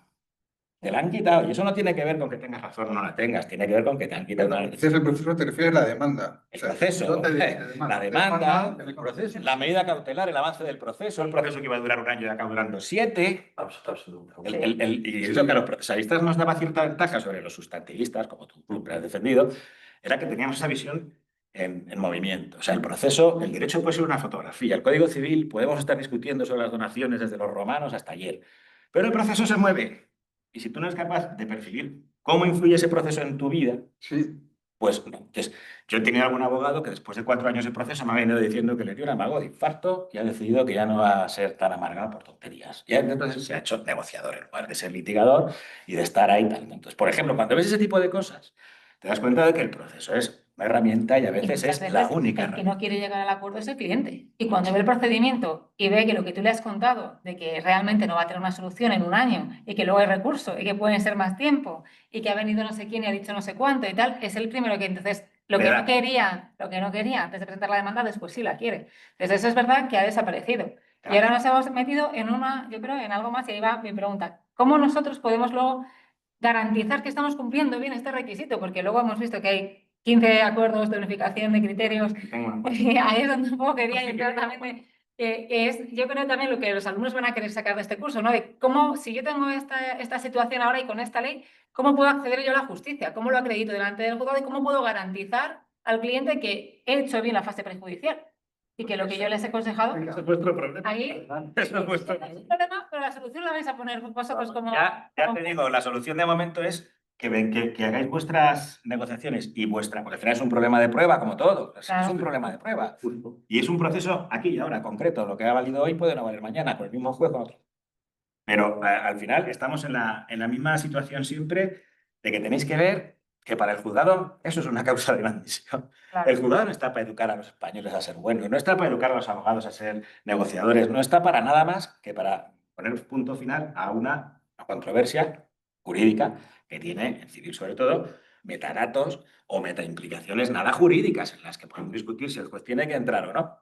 Te la han quitado y eso no tiene que ver con que tengas razón o no la tengas, tiene que ver con que te han quitado una Entonces, el proceso te refieres a la demanda. el proceso, yo te digo, la demanda, el proceso. la medida cautelar, el avance del proceso, el proceso que iba a durar un año y acaba durando 7. Y eso que a los procesalistas nos daba cierta ventaja sobre los sustantivistas, como tú siempre has defendido, era que teníamos esa visión en movimiento. O sea, el proceso, el derecho puede ser una fotografía, el Código Civil podemos estar discutiendo sobre las donaciones desde los romanos hasta ayer, pero el proceso se mueve. Y si tú no eres capaz de percibir cómo influye ese proceso en tu vida, Sí, pues no. Entonces, yo he tenido algún abogado que después de 4 años de proceso me ha venido diciendo que le dio un amago de infarto y ha decidido que ya no va a ser tan amargado por tonterías. Y entonces se ha hecho negociador en lugar de ser litigador y de estar ahí tal. Entonces, por ejemplo, cuando ves ese tipo de cosas, te das cuenta de que el proceso es una herramienta y a veces muchas es la veces única el que herramienta. no quiere llegar al acuerdo es el cliente. Y cuando ve el procedimiento y ve que lo que tú le has contado, de que realmente no va a tener una solución en un año y que luego hay recurso y que pueden ser más tiempo y que ha venido no sé quién y ha dicho no sé cuánto y tal, es el primero que entonces lo que no quería antes de presentar la demanda, después sí la quiere. Entonces eso es verdad que ha desaparecido. Y ahora nos hemos metido en yo creo, en algo más y ahí va mi pregunta. ¿Cómo nosotros podemos luego garantizar que estamos cumpliendo bien este requisito? Porque luego hemos visto que hay 15 acuerdos de unificación de criterios. Ahí es donde un poco quería entrar también, que es, yo creo también lo que los alumnos van a querer sacar de este curso, ¿no? De cómo, si yo tengo esta situación ahora y con esta ley, ¿cómo puedo acceder yo a la justicia? ¿Cómo lo acredito delante del juzgado y cómo puedo garantizar al cliente que he hecho bien la fase prejudicial? Y que lo que yo les he aconsejado, Ese es vuestro problema. ahí, Eso es vuestro es un problema, pero la solución la vais a poner vosotros como... Ya te digo, la solución de momento es que hagáis vuestras negociaciones y porque al final es un problema de prueba, como todo. Es un problema de prueba. Y es un proceso aquí y ahora, concreto. Lo que ha valido hoy puede no valer mañana, con el mismo juez, con otro. Pero al final estamos en la misma situación siempre de que tenéis que ver que para el juzgado eso es una causa de gran admisión. Claro. El juzgado no está para educar a los españoles a ser buenos, no está para educar a los abogados a ser negociadores, no está para nada más que para poner punto final a una controversia jurídica que tiene, en civil sobre todo, metadatos o metaimplicaciones nada jurídicas en las que podemos discutir si el juez tiene que entrar o no.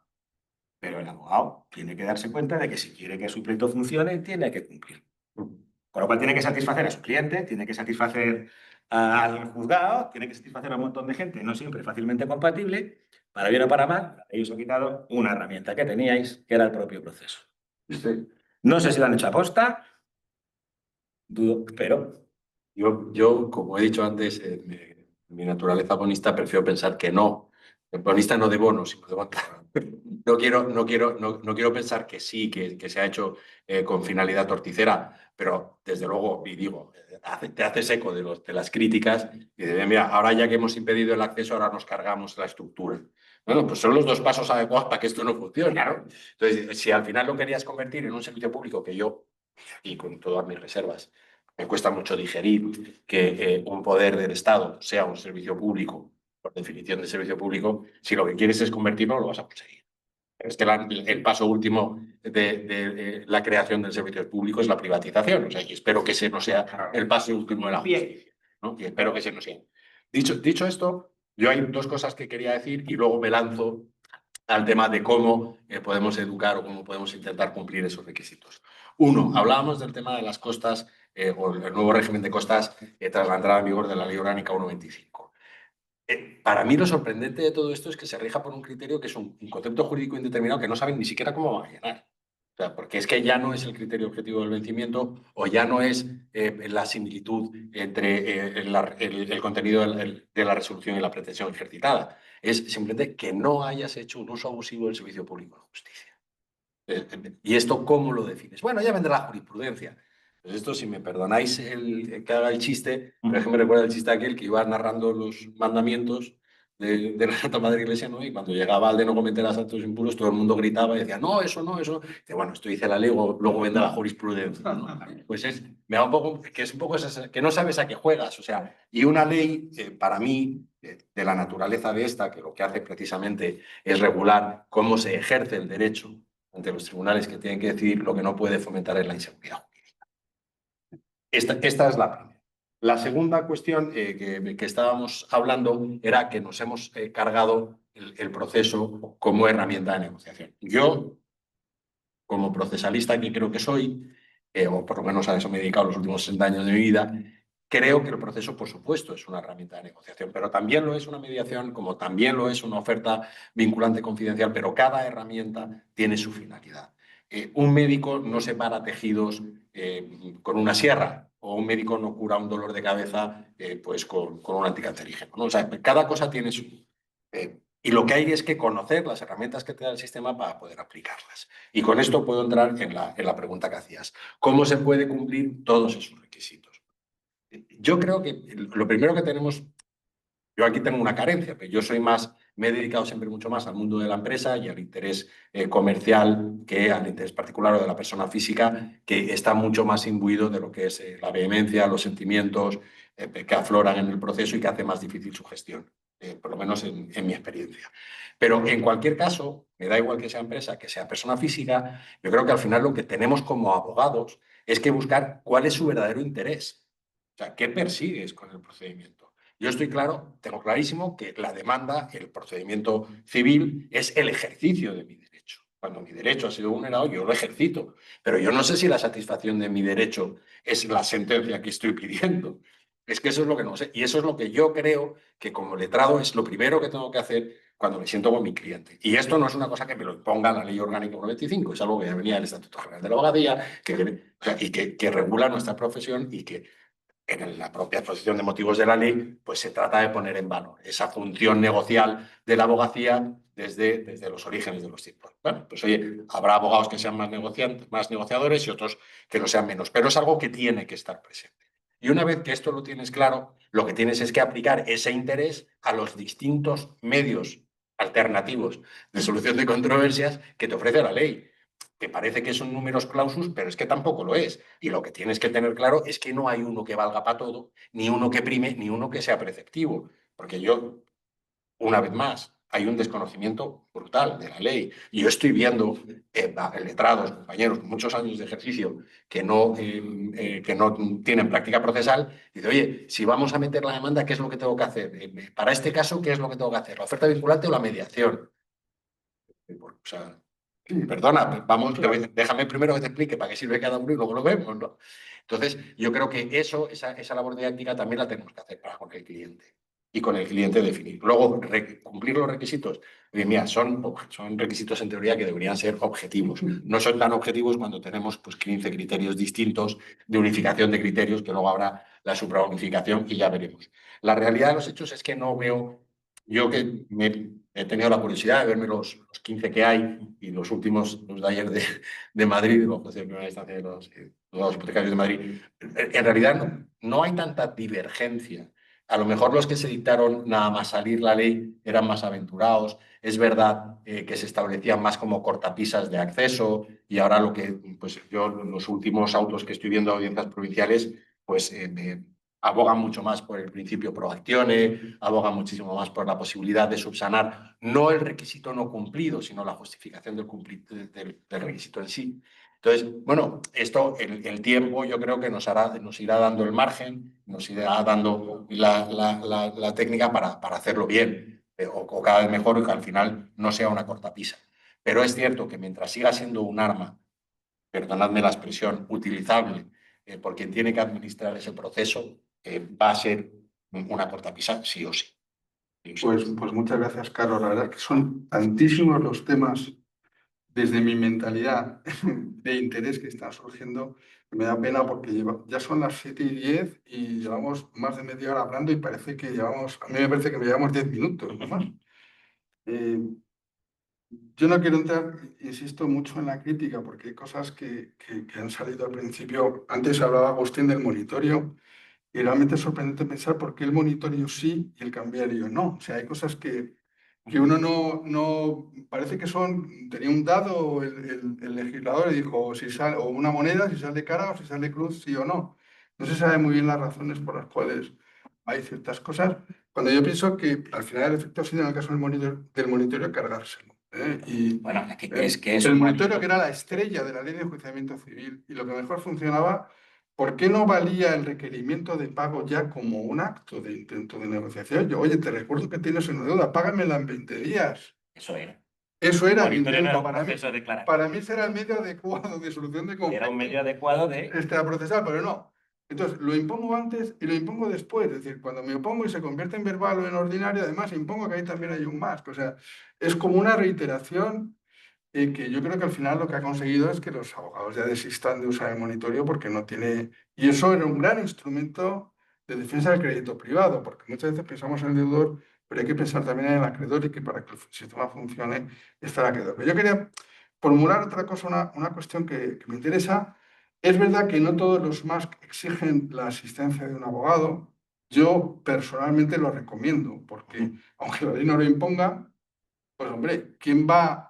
Pero el abogado tiene que darse cuenta de que si quiere que su pleito funcione, tiene que cumplir. Con lo cual tiene que satisfacer a su cliente, tiene que satisfacer al juzgado, tiene que satisfacer a un montón de gente, no siempre fácilmente compatible. Para bien o para mal, la ley os ha quitado una herramienta que teníais, que era el propio proceso. No sé si lo han hecho a posta, dudo, pero Yo, como he dicho antes, mi naturaleza bonista, prefiero pensar que no. Bonista no de bono, sino de voluntad. No quiero pensar que sí, que se ha hecho con finalidad torticera, pero desde luego, y digo, te haces eco de las críticas y de, mira, ahora ya que hemos impedido el acceso, ahora nos cargamos la estructura. Bueno, pues son los dos pasos adecuados para que esto no funcione, ¿no? Entonces, si al final lo querías convertir en un servicio público, que yo, y con todas mis reservas, me cuesta mucho digerir que un poder del Estado sea un servicio público, por definición de servicio público, si lo que quieres es convertirlo, lo vas a conseguir. Es que el paso último de la creación del servicio público es la privatización. O sea, y espero que ese no sea el paso último de la justicia, ¿no? Y espero que ese no sea. Dicho esto, yo hay dos cosas que quería decir y luego me lanzo al tema de cómo podemos educar o cómo podemos intentar cumplir esos requisitos. Uno, hablábamos del tema de las costas o el nuevo régimen de costas tras la entrada en vigor de la Ley Orgánica 1.25. Para mí lo sorprendente de todo esto es que se rija por un criterio que es un concepto jurídico indeterminado que no saben ni siquiera cómo va a llenar. O sea, porque es que ya no es el criterio objetivo del vencimiento o ya no es la similitud entre el contenido de la resolución y la pretensión ejercitada. Es simplemente que no hayas hecho un uso abusivo del servicio público de justicia. ¿Y esto cómo lo defines? Bueno, ya vendrá la jurisprudencia. Pues esto, si me perdonáis que haga el chiste, pero es que me recuerda el chiste aquel que iba narrando los mandamientos de la Santa Madre Iglesia, ¿no? Y cuando llegaba al de no cometerás actos impuros, todo el mundo gritaba y decía, no, eso no, eso. Dice, bueno, esto dice la ley, luego vendrá la jurisprudencia, ¿no? Pues me da un poco, que es un poco que no sabes a qué juegas, o sea, y una ley, para mí, de la naturaleza de esta, que lo que hace precisamente es regular cómo se ejerce el derecho ante los tribunales que tienen que decidir, lo que no puede fomentar es la inseguridad jurídica. Esta es la primera. La segunda cuestión que estábamos hablando era que nos hemos cargado el proceso como herramienta de negociación. Yo, como procesalista que creo que soy, o por lo menos a eso me he dedicado los últimos 60 años de mi vida, creo que el proceso, por supuesto, es una herramienta de negociación, pero también lo es una mediación, como también lo es una oferta vinculante confidencial, pero cada herramienta tiene su finalidad. Un médico no separa tejidos con una sierra, o un médico no cura un dolor de cabeza pues con un anticancerígeno, ¿no? O sea, cada cosa tiene su... y lo que hay es que conocer las herramientas que te da el sistema para poder aplicarlas. Y con esto puedo entrar en la pregunta que hacías. ¿Cómo se puede cumplir todos esos requisitos? Yo creo que lo primero que tenemos, yo aquí tengo una carencia, pero yo me he dedicado siempre mucho más al mundo de la empresa y al interés comercial que al interés particular o de la persona física, que está mucho más imbuido de lo que es la vehemencia, los sentimientos que afloran en el proceso y que hace más difícil su gestión, por lo menos en mi experiencia. Pero en cualquier caso, me da igual que sea empresa, que sea persona física, yo creo que al final lo que tenemos como abogados es que buscar cuál es su verdadero interés. O sea, ¿qué persigues con el procedimiento? Yo tengo clarísimo que la demanda, el procedimiento civil, es el ejercicio de mi derecho. Cuando mi derecho ha sido vulnerado, yo lo ejercito. Pero yo no sé si la satisfacción de mi derecho es la sentencia que estoy pidiendo. Es que eso es lo que no sé. Y eso es lo que yo creo que como letrado es lo primero que tengo que hacer cuando me siento con mi cliente. Y esto no es una cosa que me lo imponga la Ley Orgánica 1.25, es algo que ya venía del Estatuto General de la Abogacía que regula nuestra profesión y que en la propia exposición de motivos de la ley, pues se trata de poner en valor esa función negocial de la abogacía desde los orígenes de los tiempos. Bueno, pues oye, habrá abogados que sean más negociadores y otros que lo sean menos, pero es algo que tiene que estar presente. Y una vez que esto lo tienes claro, lo que tienes es que aplicar ese interés a los distintos medios alternativos de solución de controversias que te ofrece la ley, que parece que son números clausus, pero es que tampoco lo es. Y lo que tienes que tener claro es que no hay uno que valga para todo, ni uno que prime, ni uno que sea preceptivo. Porque yo, una vez más, hay un desconocimiento brutal de la ley. Y yo estoy viendo letrados, compañeros con muchos años de ejercicio que no tienen práctica procesal. Y dice, oye, si vamos a meter la demanda, ¿qué es lo que tengo que hacer? Para este caso, ¿qué es lo que tengo que hacer? ¿La oferta vinculante o la mediación? O sea, Perdona, vamos, déjame primero que te explique para qué sirve cada uno y luego lo vemos, ¿no? Entonces, yo creo que esa labor didáctica también la tenemos que hacer para con el cliente y con el cliente definir. Luego, cumplir los requisitos, oye, mira, son requisitos en teoría que deberían ser objetivos. No son tan objetivos cuando tenemos pues, 15 criterios distintos de unificación de criterios, que luego habrá la supraunificación y ya veremos. La realidad de los hechos es que no veo, yo que he tenido la curiosidad de verme los 15 que hay y los últimos, los de ayer de Madrid, los jueces de primera instancia de los hipotecarios de Madrid, en realidad no hay tanta divergencia. A lo mejor los que se dictaron nada más salir la ley eran más aventurados. Es verdad que se establecían más como cortapisas de acceso y ahora lo que, pues yo, los últimos autos que estoy viendo de audiencias provinciales, pues abogan mucho más por el principio pro actione, abogan muchísimo más por la posibilidad de subsanar no el requisito no cumplido, sino la justificación del requisito en sí. Entonces, bueno, esto, el tiempo yo creo que nos irá dando el margen, nos irá dando la técnica para hacerlo bien, o cada vez mejor, y que al final no sea una cortapisa. Pero es cierto que mientras siga siendo un arma, perdonadme la expresión, utilizable por quien tiene que administrar ese proceso, va a ser una cortapisa sí o sí. Pues muchas gracias, Carlos. La verdad es que son tantísimos los temas desde mi mentalidad de interés que están surgiendo, que me da pena porque ya son las 7:10 y llevamos más de media hora hablando y parece que a mí me parece que llevamos 10 minutos nomás. Yo no quiero entrar, insisto, mucho en la crítica porque hay cosas que han salido al principio. Antes hablaba Agustín del monitorio y realmente es sorprendente pensar por qué el monitorio sí y el cambiario no. O sea, hay cosas que uno no parece que tenía un dado el legislador y dijo si sale, o una moneda, si sale cara o si sale cruz, sí o no. No se sabe muy bien las razones por las cuales hay ciertas cosas. Cuando yo pienso que al final el efecto ha sido en el caso del monitorio cargárselo. Y Bueno, es que es el un monitorio que era la estrella de la ley de enjuiciamiento civil y lo que mejor funcionaba. ¿Por qué no valía el requerimiento de pago ya como un acto de intento de negociación? Oye, te recuerdo que tienes una deuda, págamela en 20 días. Eso era. Eso era el Monitorio no era intento. un proceso declarativo. Para mí ese era el medio adecuado de solución de conflictos. Era un medio adecuado de... Procesal, pero no. Entonces, lo impongo antes y lo impongo después. Es decir, cuando me opongo y se convierte en verbal o en ordinario, además impongo que ahí también hay un más. O sea, es como una reiteración que yo creo que al final lo que ha conseguido es que los abogados ya desistan de usar el monitorio porque no tiene... Y eso era un gran instrumento de defensa del crédito privado, porque muchas veces pensamos en el deudor, pero hay que pensar también en el acreedor y que para que el sistema funcione está el acreedor. Pero yo quería formular otra cosa, una cuestión que me interesa. Es verdad que no todos los MASC exigen la asistencia de un abogado. Yo personalmente lo recomiendo, porque aunque la ley no lo imponga, pues hombre, ¿quién va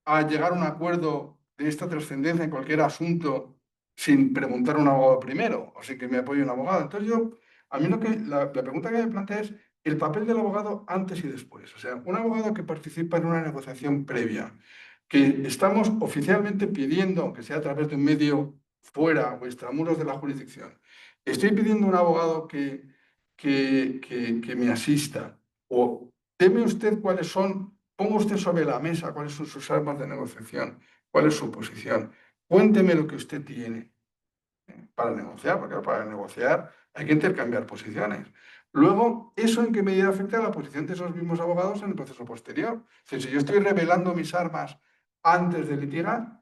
a llegar a un acuerdo de esta trascendencia en cualquier asunto sin preguntar a un abogado primero o sin que me apoye un abogado? Entonces a mí la pregunta que me plantea es el papel del abogado antes y después. O sea, un abogado que participa en una negociación previa, que estamos oficialmente pidiendo, aunque sea a través de un medio fuera o extramuros de la jurisdicción, estoy pidiendo a un abogado que me asista o deme usted cuáles son. Ponga usted sobre la mesa cuáles son sus armas de negociación, cuál es su posición. Cuénteme lo que usted tiene para negociar, porque para negociar hay que intercambiar posiciones. Luego, ¿eso en qué medida afecta a la posición de esos mismos abogados en el proceso posterior? Es decir, si yo estoy revelando mis armas antes de litigar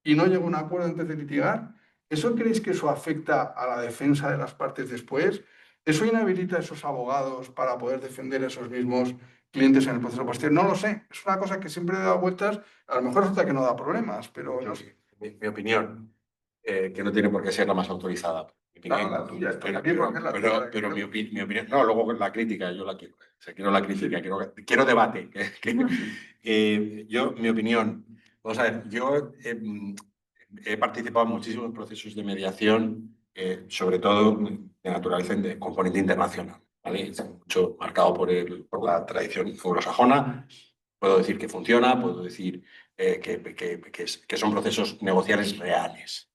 y no llego a un acuerdo antes de litigar, ¿eso creéis que eso afecta a la defensa de las partes después? ¿Eso inhabilita a esos abogados para poder defender a esos mismos clientes en el proceso posterior? No lo sé. Es una cosa que siempre he dado vueltas. A lo mejor resulta que no da problemas, pero no sé. Mi opinión, que no tiene por qué ser la más autorizada. Claro, la tuya. Pero mi opinión, no, luego la crítica, yo la quiero. O sea, quiero la crítica, quiero debate. Mi opinión, vamos a ver, yo he participado en muchísimos procesos de mediación, sobre todo de naturaleza de componente internacional, ¿vale? Mucho marcado por la tradición anglosajona. Puedo decir que funciona, puedo decir que son procesos negociales reales.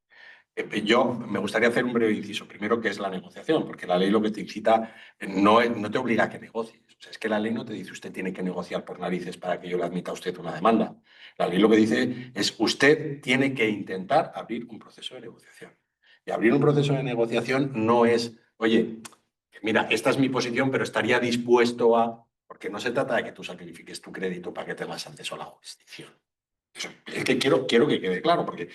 Yo me gustaría hacer un breve inciso. Primero, ¿qué es la negociación? Porque la ley lo que te incita no te obliga a que negocies. O sea, es que la ley no te dice usted tiene que negociar por narices para que yo le admita a usted una demanda. La ley lo que dice es usted tiene que intentar abrir un proceso de negociación. Y abrir un proceso de negociación no es, oye, mira, esta es mi posición, pero estaría dispuesto a... Porque no se trata de que tú sacrifiques tu crédito para que tengas acceso a la jurisdicción. Es que quiero que quede claro, porque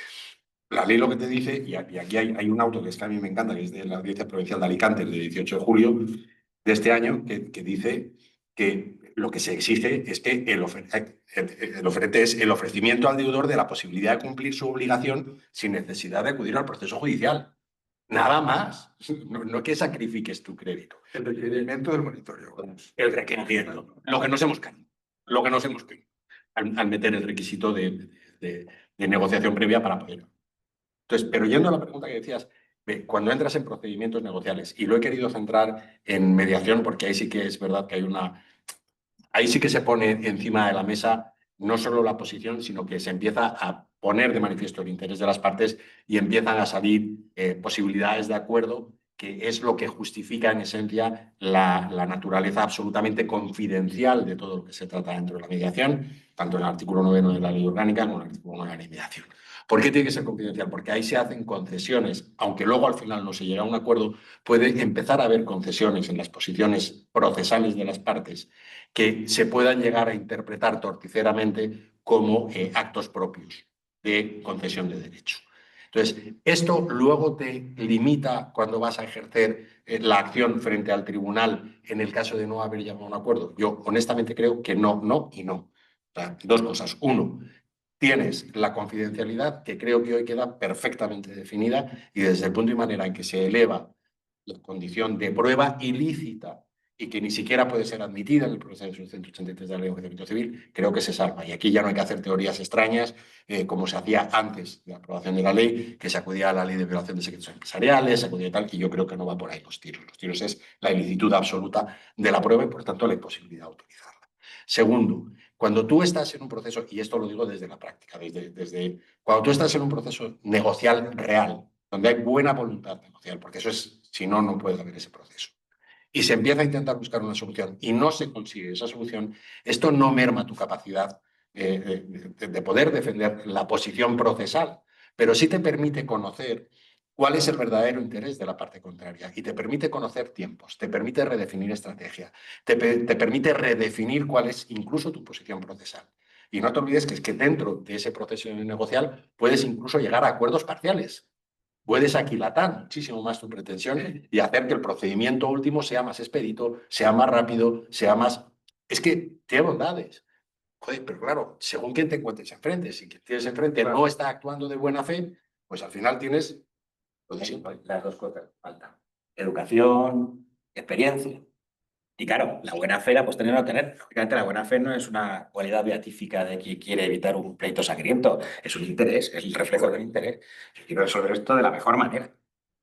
la ley lo que te dice, y aquí hay un auto que es que a mí me encanta, que es de la Audiencia Provincial de Alicante, el de 18 de julio de este año, que dice que lo que se exige es que el oferente es el ofrecimiento al deudor de la posibilidad de cumplir su obligación sin necesidad de acudir al proceso judicial. Nada más. No que sacrifiques tu crédito. El requerimiento del monitorio. El requerimiento. Lo que nos hemos caído. Lo que nos hemos caído. Al meter el requisito de negociación previa para poder. Entonces, pero yendo a la pregunta que decías, cuando entras en procedimientos negociales, y lo he querido centrar en mediación porque ahí sí que es verdad que ahí sí que se pone encima de la mesa no solo la posición, sino que se empieza a poner de manifiesto el interés de las partes y empiezan a salir posibilidades de acuerdo, que es lo que justifica en esencia la naturaleza absolutamente confidencial de todo lo que se trata dentro de la mediación, tanto en el artículo 9 de la Ley Orgánica como en el artículo 9 de la Ley de Mediación. ¿Por qué tiene que ser confidencial? Porque ahí se hacen concesiones, aunque luego al final no se llega a un acuerdo, puede empezar a haber concesiones en las posiciones procesales de las partes que se puedan llegar a interpretar torticeramente como actos propios de concesión de derecho. Entonces, esto luego te limita cuando vas a ejercer la acción frente al tribunal en el caso de no haber llegado a un acuerdo. Yo honestamente creo que no, no y no. O sea, dos cosas. Uno, tienes la confidencialidad, que creo que hoy queda perfectamente definida, y desde el punto y manera en que se eleva la condición de prueba ilícita y que ni siquiera puede ser admitida en el proceso 183 de la Ley de Enjuiciamiento Civil, creo que se salva. Y aquí ya no hay que hacer teorías extrañas, como se hacía antes de la aprobación de la ley, que se acudía a la ley de violación de secretos empresariales, se acudía a tal, y yo creo que no va por ahí los tiros. Los tiros es la ilicitud absoluta de la prueba y, por tanto, la imposibilidad de autorizarla. Segundo, cuando tú estás en un proceso, y esto lo digo desde la práctica, cuando tú estás en un proceso negocial real, donde hay buena voluntad negocial, porque eso es, si no, no puede haber ese proceso, y se empieza a intentar buscar una solución y no se consigue esa solución, esto no merma tu capacidad de poder defender la posición procesal, pero sí te permite conocer cuál es el verdadero interés de la parte contraria y te permite conocer tiempos, te permite redefinir estrategia, te permite redefinir cuál es incluso tu posición procesal. Y no te olvides que es que dentro de ese proceso negocial puedes incluso llegar a acuerdos parciales. Puedes aquilatar muchísimo más tu pretensión y hacer que el procedimiento último sea más expedito, sea más rápido, sea más... Es que tiene bondades. Joder, pero claro, según quien te encuentres enfrente, si quien tienes enfrente no está actuando de buena fe, pues al final tienes... Las dos cosas faltan. Educación, experiencia. Y claro, la buena fe la puedes tener o no tener. Lógicamente, la buena fe no es una cualidad beatífica de quien quiere evitar un pleito sangriento. Es un interés, es el reflejo de un interés. Yo quiero resolver esto de la mejor manera.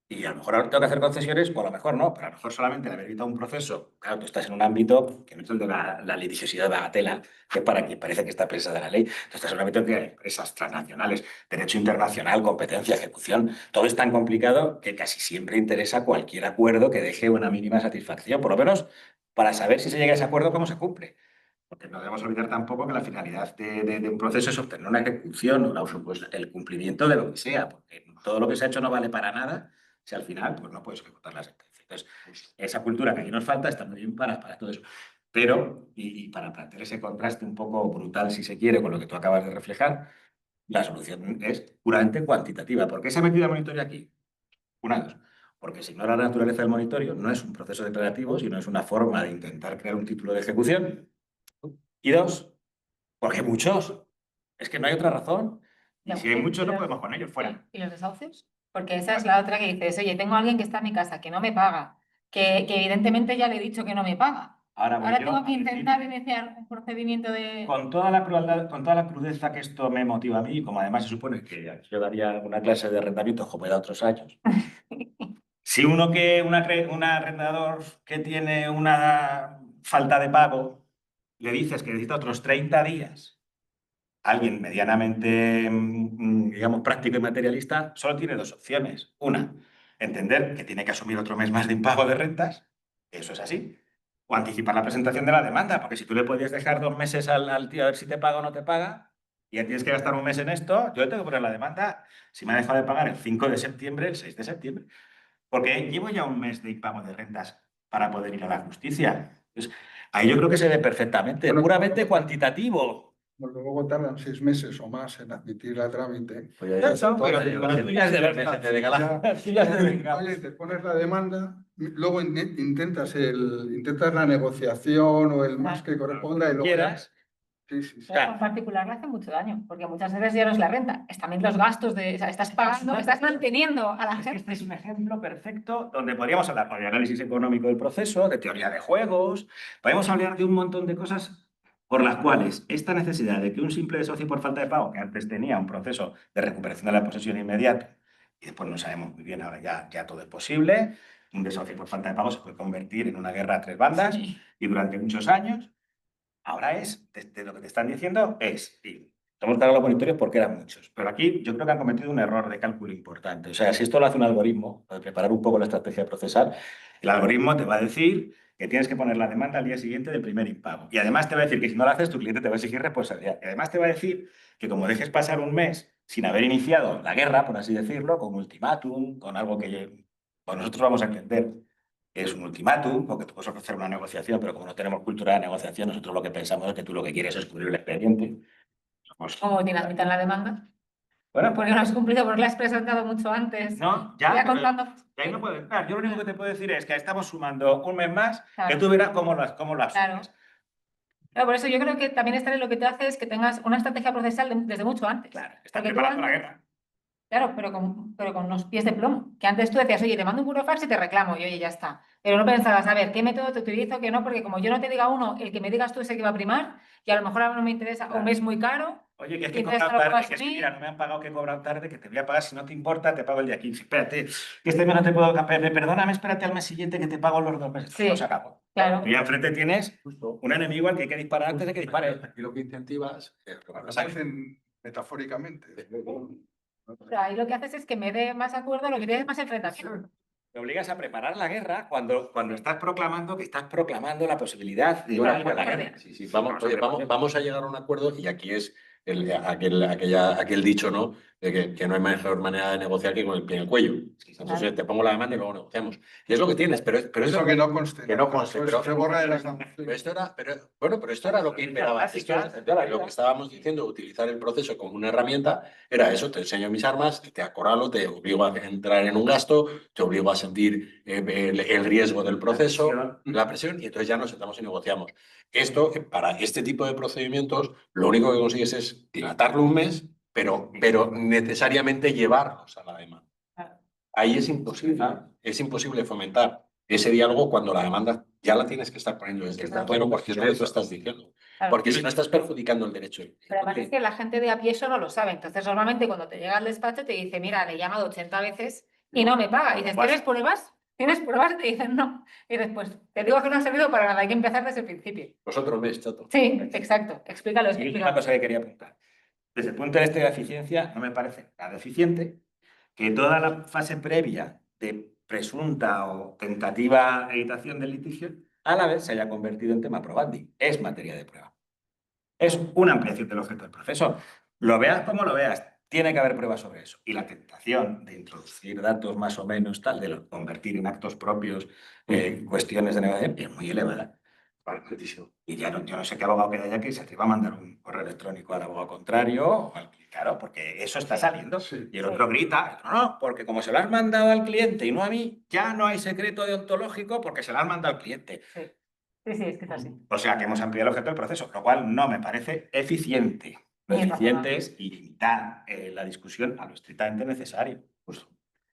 Y a lo mejor ahora tengo que hacer concesiones, o a lo mejor no, pero a lo mejor solamente el haber evitado un proceso. Claro, tú estás en un ámbito que no es el de la litigiosidad de bagatela, que es para quien parece que está pensada la ley. Tú estás en un ámbito en que hay empresas transnacionales, derecho internacional, competencia, ejecución. Todo es tan complicado que casi siempre interesa cualquier acuerdo que deje una mínima satisfacción, por lo menos para saber si se llega a ese acuerdo, cómo se cumple. Porque no debemos olvidar tampoco que la finalidad de un proceso es obtener una ejecución, pues, el cumplimiento de lo que sea, porque todo lo que se ha hecho no vale para nada si al final pues, no puedes ejecutar la sentencia. Entonces, esa cultura que aquí nos falta está muy bien para todo eso. Pero, y para plantear ese contraste un poco brutal, si se quiere, con lo que tú acabas de reflejar, la solución es puramente cuantitativa. ¿Por qué se ha metido el monitoreo aquí? Una, dos. Porque si ignora la naturaleza del monitorio, no es un proceso declarativo, sino es una forma de intentar crear un título de ejecución. Y dos, porque hay muchos. Es que no hay otra razón. Y si hay muchos, no podemos con ellos fuera. ¿Y los desahucios? Porque esa es la otra que dices, oye, tengo a alguien que está en mi casa que no me paga, que evidentemente ya le he dicho que no me paga. Ahora tengo que intentar iniciar un procedimiento de... Con toda la crueldad, con toda la crudeza que esto me motiva a mí, como además se supone que yo daría una clase de arrendamiento como he dado otros años. Si un arrendador que tiene una falta de pago le dices que necesita otros 30 días alguien medianamente, digamos, práctico y materialista, solo tiene dos opciones. Una, entender que tiene que asumir otro mes más de impago de rentas, eso es así. O anticipar la presentación de la demanda, porque si tú le puedes dejar 2 meses al tío a ver si te paga o no te paga, y ya tienes que gastar un mes en esto, yo le tengo que poner la demanda, si me ha dejado de pagar el 5 de septiembre, el 6 de septiembre, porque llevo ya un mes de impago de rentas para poder ir a la justicia. Entonces, ahí yo creo que se ve perfectamente, Bueno, puramente cuantitativo. Porque luego tardan 6 meses o más en admitir a trámite. Eso, pero tú ya es de verdad. Tú ya es de verdad. Oye, te pones la demanda, luego intentas la negociación o el más que corresponda y luego ya- Quieras. Sí, sí, sí. Pero en particular le hace mucho daño, porque muchas veces ya no es la renta, es también los gastos de, o sea, estás pagando, estás manteniendo a la Es que gente. este es un ejemplo perfecto donde podríamos hablar de análisis económico del proceso, de teoría de juegos, podemos hablar de un montón de cosas por las cuales esta necesidad de que un simple desahucio por falta de pago, que antes tenía un proceso de recuperación de la posesión inmediata, y después no sabemos muy bien, ahora ya todo es posible, un desahucio por falta de pago se puede convertir en una guerra a tres bandas y durante muchos años. Ahora de lo que te están diciendo y hemos cargado los monitorios porque eran muchos, pero aquí yo creo que han cometido un error de cálculo importante. O sea, si esto lo hace un algoritmo, para preparar un poco la estrategia procesal, el algoritmo te va a decir que tienes que poner la demanda al día siguiente del primer impago. Y además te va a decir que si no lo haces, tu cliente te va a exigir responsabilidad. Y además te va a decir que como dejes pasar un mes sin haber iniciado la guerra, por así decirlo, con ultimátum, con algo que pues nosotros vamos a entender que es un ultimátum, porque tú puedes ofrecer una negociación, pero como no tenemos cultura de negociación, nosotros lo que pensamos es que tú lo que quieres es cubrir el expediente. Como dinamitan la demanda. Bueno, Porque no has cumplido, porque la has presentado mucho antes. no, Ya ya, pero contando. de ahí no puedo entrar. Yo lo único que te puedo decir es que estamos sumando un mes más, Claro. que tú verás cómo lo asumes. Claro. Claro, por eso yo creo que también estar en lo que te hace es que tengas una estrategia procesal desde mucho antes. Claro, estás Porque tú preparando la antes- guerra. Claro, pero con los pies de plomo. Que antes tú decías, oye, te mando un burofax y te reclamo, y oye, ya está. Pero no pensabas, a ver, ¿qué método te utilizo? Que no, porque como yo no te diga uno, el que me digas tú es el que va a primar, y a lo mejor ahora no me interesa, o me es muy caro. Oye, que es Y que he entonces cobrado no lo puedo tarde, que es que asumir. mira, no me han pagado que he cobrado tarde, que te voy a pagar, si no te importa, te pago el día 15. Espérate, que este mes no te puedo cambiar, perdóname, espérate al mes siguiente que te pago los 2 meses. Sí, No se acabó. claro. Y enfrente tienes un enemigo al que hay que disparar antes de que dispare. Aquí lo que incentivas es lo que Lo pasa es que- hacen metafóricamente. O sea, ahí lo que haces es que me dé más acuerdo, lo que tienes más enfrentación. Te obligas a preparar la guerra cuando estás proclamando que estás proclamando la posibilidad de Claro, ir a la claro. guerra. Sí, sí, vamos a llegar a un acuerdo y aquí es aquel dicho, ¿no? De que no hay mejor manera de negociar que con el pie en el cuello. Entonces te pongo la demanda y luego negociamos. Y es lo que tienes, pero Eso que no conste. que no conste, Eso pero- se borra de las Pero negociaciones. esto era lo que imperaba. Esto era lo que estábamos diciendo, utilizar el proceso como una herramienta, era eso, te enseño mis armas, te acorralo, te obligo a entrar en un gasto, te obligo a sentir el riesgo del proceso, la presión, y entonces ya nos sentamos y negociamos. Esto, para este tipo de procedimientos, lo único que consigues es dilatarlo un mes, pero necesariamente llevarlos a la demanda. Ahí es imposible fomentar ese diálogo cuando la demanda ya la tienes que estar poniendo desde el tercero, porque es lo que tú estás diciendo. Claro. Porque si no estás perjudicando el derecho. Pero además es que la gente de a pie eso no lo sabe. Entonces, normalmente cuando te llega al despacho te dice, mira, le he llamado 80 veces y no me paga. Y dices, ¿tienes pruebas? ¿Tienes pruebas? Y te dicen, no. Y después, te digo que no ha servido para nada, hay que empezar desde el principio. Vosotros ves, chato. Sí, exacto. Explícalo, Y es una explícalo. cosa que quería apuntar. Desde el punto de vista de la eficiencia, no me parece nada eficiente que toda la fase previa de presunta o tentativa evitación del litigio a la vez se haya convertido en tema probandi. Es materia de prueba. Es una ampliación del objeto del proceso. Lo veas como lo veas, tiene que haber pruebas sobre eso. Y la tentación de introducir datos más o menos tal, de convertir en actos propios cuestiones de negociación, es muy elevada. Y ya yo no sé qué abogado queda ya que se atreva a mandar un correo electrónico al abogado contrario, o claro, porque eso está saliendo. Sí. Y el otro grita, no, porque como se lo has mandado al cliente y no a mí, ya no hay secreto deontológico porque se lo has mandado al cliente. Sí, sí, es que es así. O sea, que hemos ampliado el objeto del proceso, lo cual no me parece eficiente. Lo Ni eficiente razonable. es limitar la discusión a lo estrictamente necesario.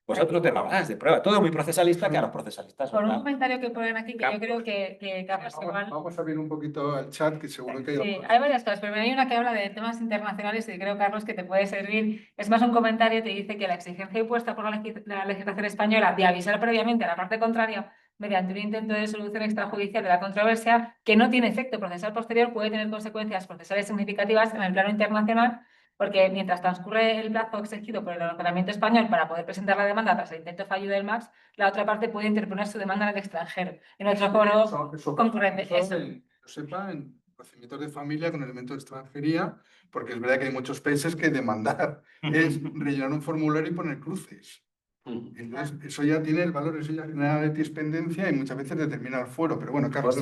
Pues otro tema más de prueba. Todo muy procesalista, que a los procesalistas Por un nos da. comentario que ponen aquí, que yo creo que Carlos igual... Vamos a ver un poquito al chat, que seguro que Sí, hay varias cosas, pero hay una que habla de temas internacionales y creo, Carlos, que te puede servir. Es más un comentario, te dice que la exigencia impuesta por la legislación española de avisar previamente a la parte contraria mediante un intento de solución extrajudicial de la controversia que no tiene efecto procesal posterior, puede tener consecuencias procesales significativas en el plano internacional, porque mientras transcurre el plazo exigido por el ordenamiento español para poder presentar la demanda tras el intento fallido del MAX, la otra parte puede interponer su demanda en el extranjero, en otro foro concurrente. Eso. Que yo sepa, en procedimientos de familia con elementos de extranjería, porque es verdad que hay muchos países que demandar es rellenar un formulario y poner cruces. Entonces, eso ya tiene el valor, eso ya genera litispendencia y muchas veces determina el fuero. Pero bueno, Carlos,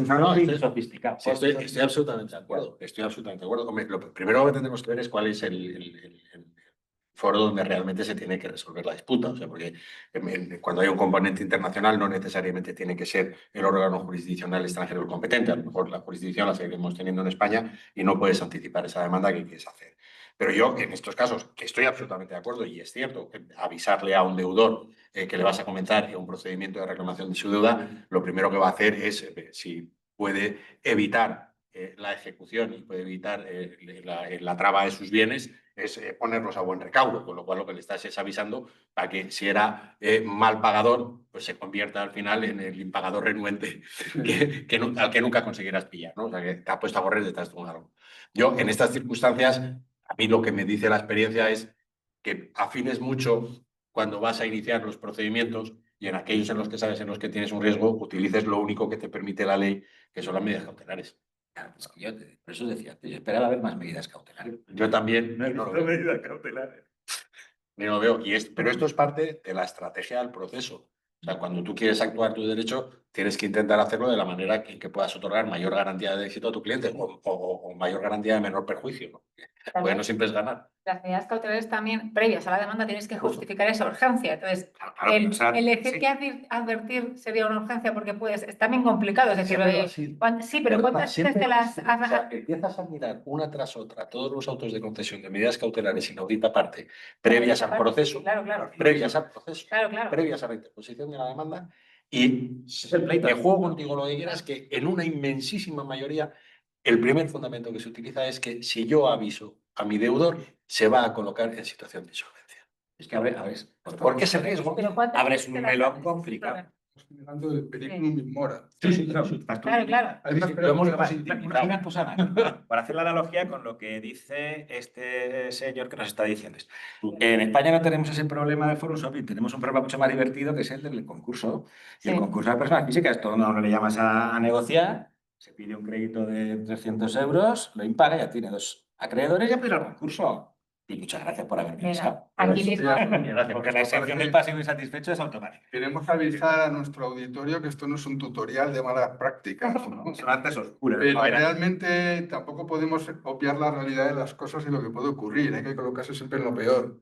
Sofisticado. Sí, estoy absolutamente de acuerdo. Estoy absolutamente de acuerdo. Hombre, lo primero que tendremos que ver es cuál es el foro donde realmente se tiene que resolver la disputa. O sea, porque cuando hay un componente internacional no necesariamente tiene que ser el órgano jurisdiccional extranjero el competente. A lo mejor la jurisdicción la seguiremos teniendo en España y no puedes anticipar esa demanda que quieres hacer. Pero yo, en estos casos, que estoy absolutamente de acuerdo, y es cierto, avisarle a un deudor que le vas a comenzar un procedimiento de reclamación de su deuda, lo primero que va a hacer es, si puede evitar la ejecución y puede evitar la traba de sus bienes, es ponerlos a buen recaudo, con lo cual lo que le estás es avisando para que si era mal pagador, pues se convierta al final en el impagador renuente al que nunca conseguirás pillar, ¿no? O sea, que te ha puesto a correr detrás de un árbol. Yo, en estas circunstancias, a mí lo que me dice la experiencia es que afines mucho cuando vas a iniciar los procedimientos y en aquellos en los que sabes en los que tienes un riesgo, utilices lo único que te permite la ley, que son las medidas cautelares. Claro, es que yo por eso decía, yo esperaba ver más medidas cautelares. Yo también No he no visto lo veo. medidas cautelares. Ni lo veo. Pero esto es parte de la estrategia del proceso. O sea, cuando tú quieres actuar tu derecho, tienes que intentar hacerlo de la manera en que puedas otorgar mayor garantía de éxito a tu cliente o mayor garantía de menor perjuicio, ¿no? Porque no siempre es ganar. Las medidas cautelares también, previas a la demanda, tienes que justificar esa urgencia. Entonces, el decir que advertir sería una urgencia porque es también complicado. Es decir, sí, pero ¿cuántas veces te las has... O sea, empiezas a mirar una tras otra todos los autos de concesión de medidas cautelares inaudita parte, previas al proceso, previas al proceso, previas a la interposición de la demanda, y me juego contigo lo que quieras, que en una inmensísima mayoría el primer fundamento que se utiliza es que si yo aviso a mi deudor, se va a colocar en situación de insolvencia. Es que, a ver, ¿Por qué ese riesgo? Abres un melón complicado. Estoy mirando el periculum in mora. Sí, claro. Claro. Para hacer la analogía con lo que dice este señor que nos está diciendo esto. En España no tenemos ese problema de forum shopping, tenemos un problema mucho más divertido que es el del concurso. Y el concurso de personas físicas, todo no le llamas a negociar, se pide un crédito de 300 euros, lo impaga, ya tiene 2 acreedores y aplica el concurso. Y muchas gracias por haber pensado. Aquí mismo. Porque la exención del pasivo insatisfecho es automática. Queremos avisar a nuestro auditorio que esto no es un tutorial de malas prácticas, ¿no? Son artes oscuras. Pero realmente tampoco podemos obviar la realidad de las cosas y lo que puede ocurrir. Hay que colocarse siempre en lo peor.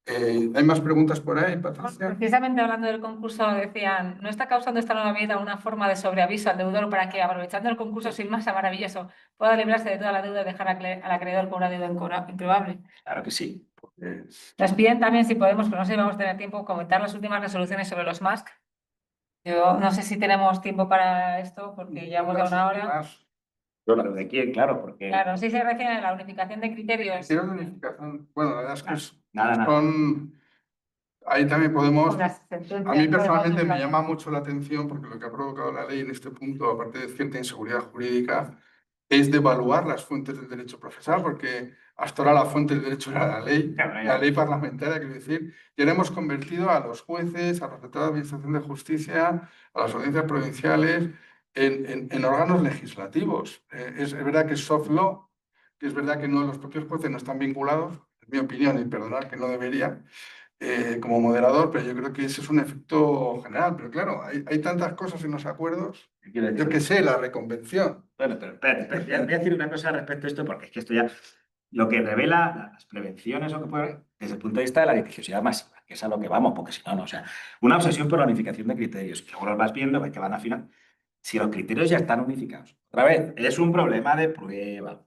¿Hay más preguntas por ahí, Patricia? Precisamente hablando del concurso, decían, ¿no está causando esta nueva medida una forma de sobreaviso al deudor para que, aprovechando el concurso sin masa maravilloso, pueda librarse de toda la deuda y dejar al acreedor con una deuda incurable? Claro que sí. Nos piden también, si podemos, pero no sé si vamos a tener tiempo, comentar las últimas resoluciones sobre los MASC. Yo no sé si tenemos tiempo para esto, porque ya hemos dado una hora. ¿Pero de quién? Claro, porque... Claro, sí se refiere a la unificación de criterios. Criterios de unificación. Bueno, la verdad es que Nada. son... Ahí también podemos... A mí personalmente me podemos- llama mucho la atención porque lo que ha provocado la ley en este punto, aparte de cierta inseguridad jurídica, es devaluar las fuentes del derecho procesal, porque hasta ahora la fuente del derecho era la ley parlamentaria, quiero decir, y ahora hemos convertido a los jueces, a los tratados de administración de justicia, a las audiencias provinciales, en órganos legislativos. Es verdad que es soft law, que es verdad que los propios jueces no están vinculados, en mi opinión, y perdonad que no debería, como moderador, pero yo creo que ese es un efecto general. Pero claro, hay tantas cosas en los acuerdos. Yo qué sé, la reconvención. Bueno, pero espérate, voy a decir una cosa respecto a esto, porque es que esto ya lo que revela las prevenciones o que puede haber desde el punto de vista de la litigiosidad masiva, que es a lo que vamos, porque si no, no. O sea, una obsesión por la unificación de criterios, que luego los vas viendo, que van a afinar. Si los criterios ya están unificados, otra vez, es un problema de prueba.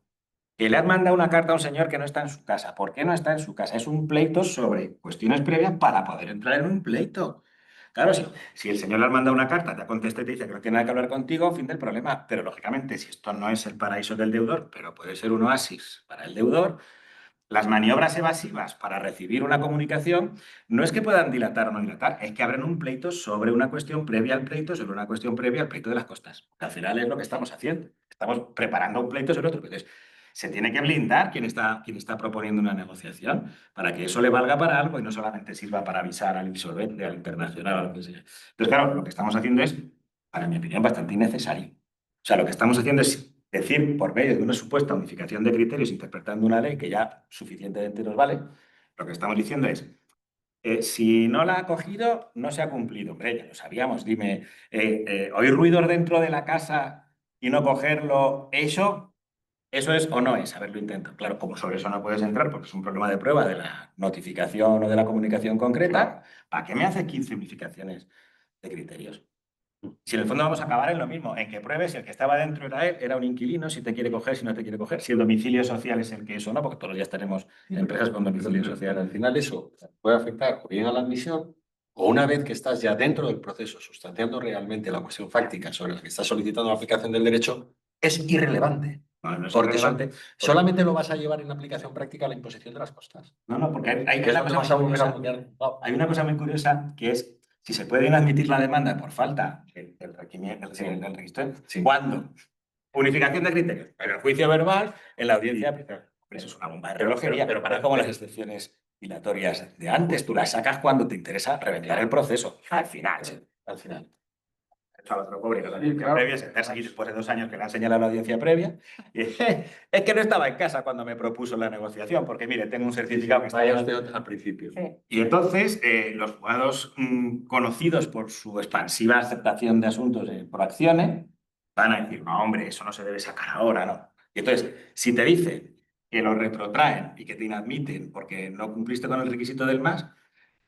Que le han mandado una carta a un señor que no está en su casa. ¿Por qué no está en su casa? Es un pleito sobre cuestiones previas para poder entrar en un pleito. Claro, si el señor le ha mandado una carta, te contesta y te dice que no tiene nada que hablar contigo, fin del problema. Pero lógicamente, si esto no es el paraíso del deudor, pero puede ser un oasis para el deudor, Las maniobras evasivas para recibir una comunicación no es que puedan dilatar o no dilatar, es que abren un pleito sobre una cuestión previa al pleito, sobre una cuestión previa al pleito de las costas. Al final es lo que estamos haciendo. Estamos preparando un pleito sobre otro pleito. Entonces, se tiene que blindar quien está proponiendo una negociación para que eso le valga para algo y no solamente sirva para avisar al insolvente, al internacional, a lo que sea. Entonces, claro, lo que estamos haciendo es, para mi opinión, bastante innecesario. O sea, lo que estamos haciendo es decir, por medio de una supuesta unificación de criterios, interpretando una ley que ya suficientemente nos vale, lo que estamos diciendo es, si no la ha cogido, no se ha cumplido. Hombre, ya lo sabíamos, dime, ¿oír ruidos dentro de la casa y no cogerlo, eso es o no es haberlo intentado? Claro, como sobre eso no puedes entrar porque es un problema de prueba de la notificación o de la comunicación concreta, ¿para qué me hace 15 unificaciones de criterios? Si en el fondo vamos a acabar en lo mismo, en que pruebes si el que estaba dentro era él, era un inquilino, si te quiere coger, si no te quiere coger, si el domicilio social es el que es o no, porque todos los días tenemos empresas con domicilio social. Al final eso puede afectar o bien a la admisión o una vez que estás ya dentro del proceso, sustanciando realmente la cuestión fáctica sobre la que estás solicitando la aplicación del derecho, es irrelevante. No es Porque irrelevante. solamente lo vas a llevar en aplicación práctica a la imposición de las costas. No, porque hay Que es una lo que cosa vas a muy volver a curiosa. aplicar. Hay una cosa muy curiosa que es si se puede admitir la demanda por falta del requerimiento del registro, Sí. ¿cuándo? Unificación de criterios. En el juicio verbal, en la audiencia, eso es una bomba de relojería, pero para como las excepciones dilatorias de antes, tú las sacas cuando te interesa reventar el proceso. Al final, Al final. hecho al otro pobre, que la Sí, audiencia claro. previa, sentarse aquí después de 2 años que le han señalado la audiencia previa, y es que no estaba en casa cuando me propuso la negociación, porque mire, tengo un certificado que está Vaya usted al principio. Sí. y entonces, los juzgados conocidos por su expansiva aceptación de asuntos por acciones van a decir, no, hombre, eso no se debe sacar ahora, ¿no? Y entonces, si te dicen que lo retrotraen y que te inadmiten porque no cumpliste con el requisito del MAS,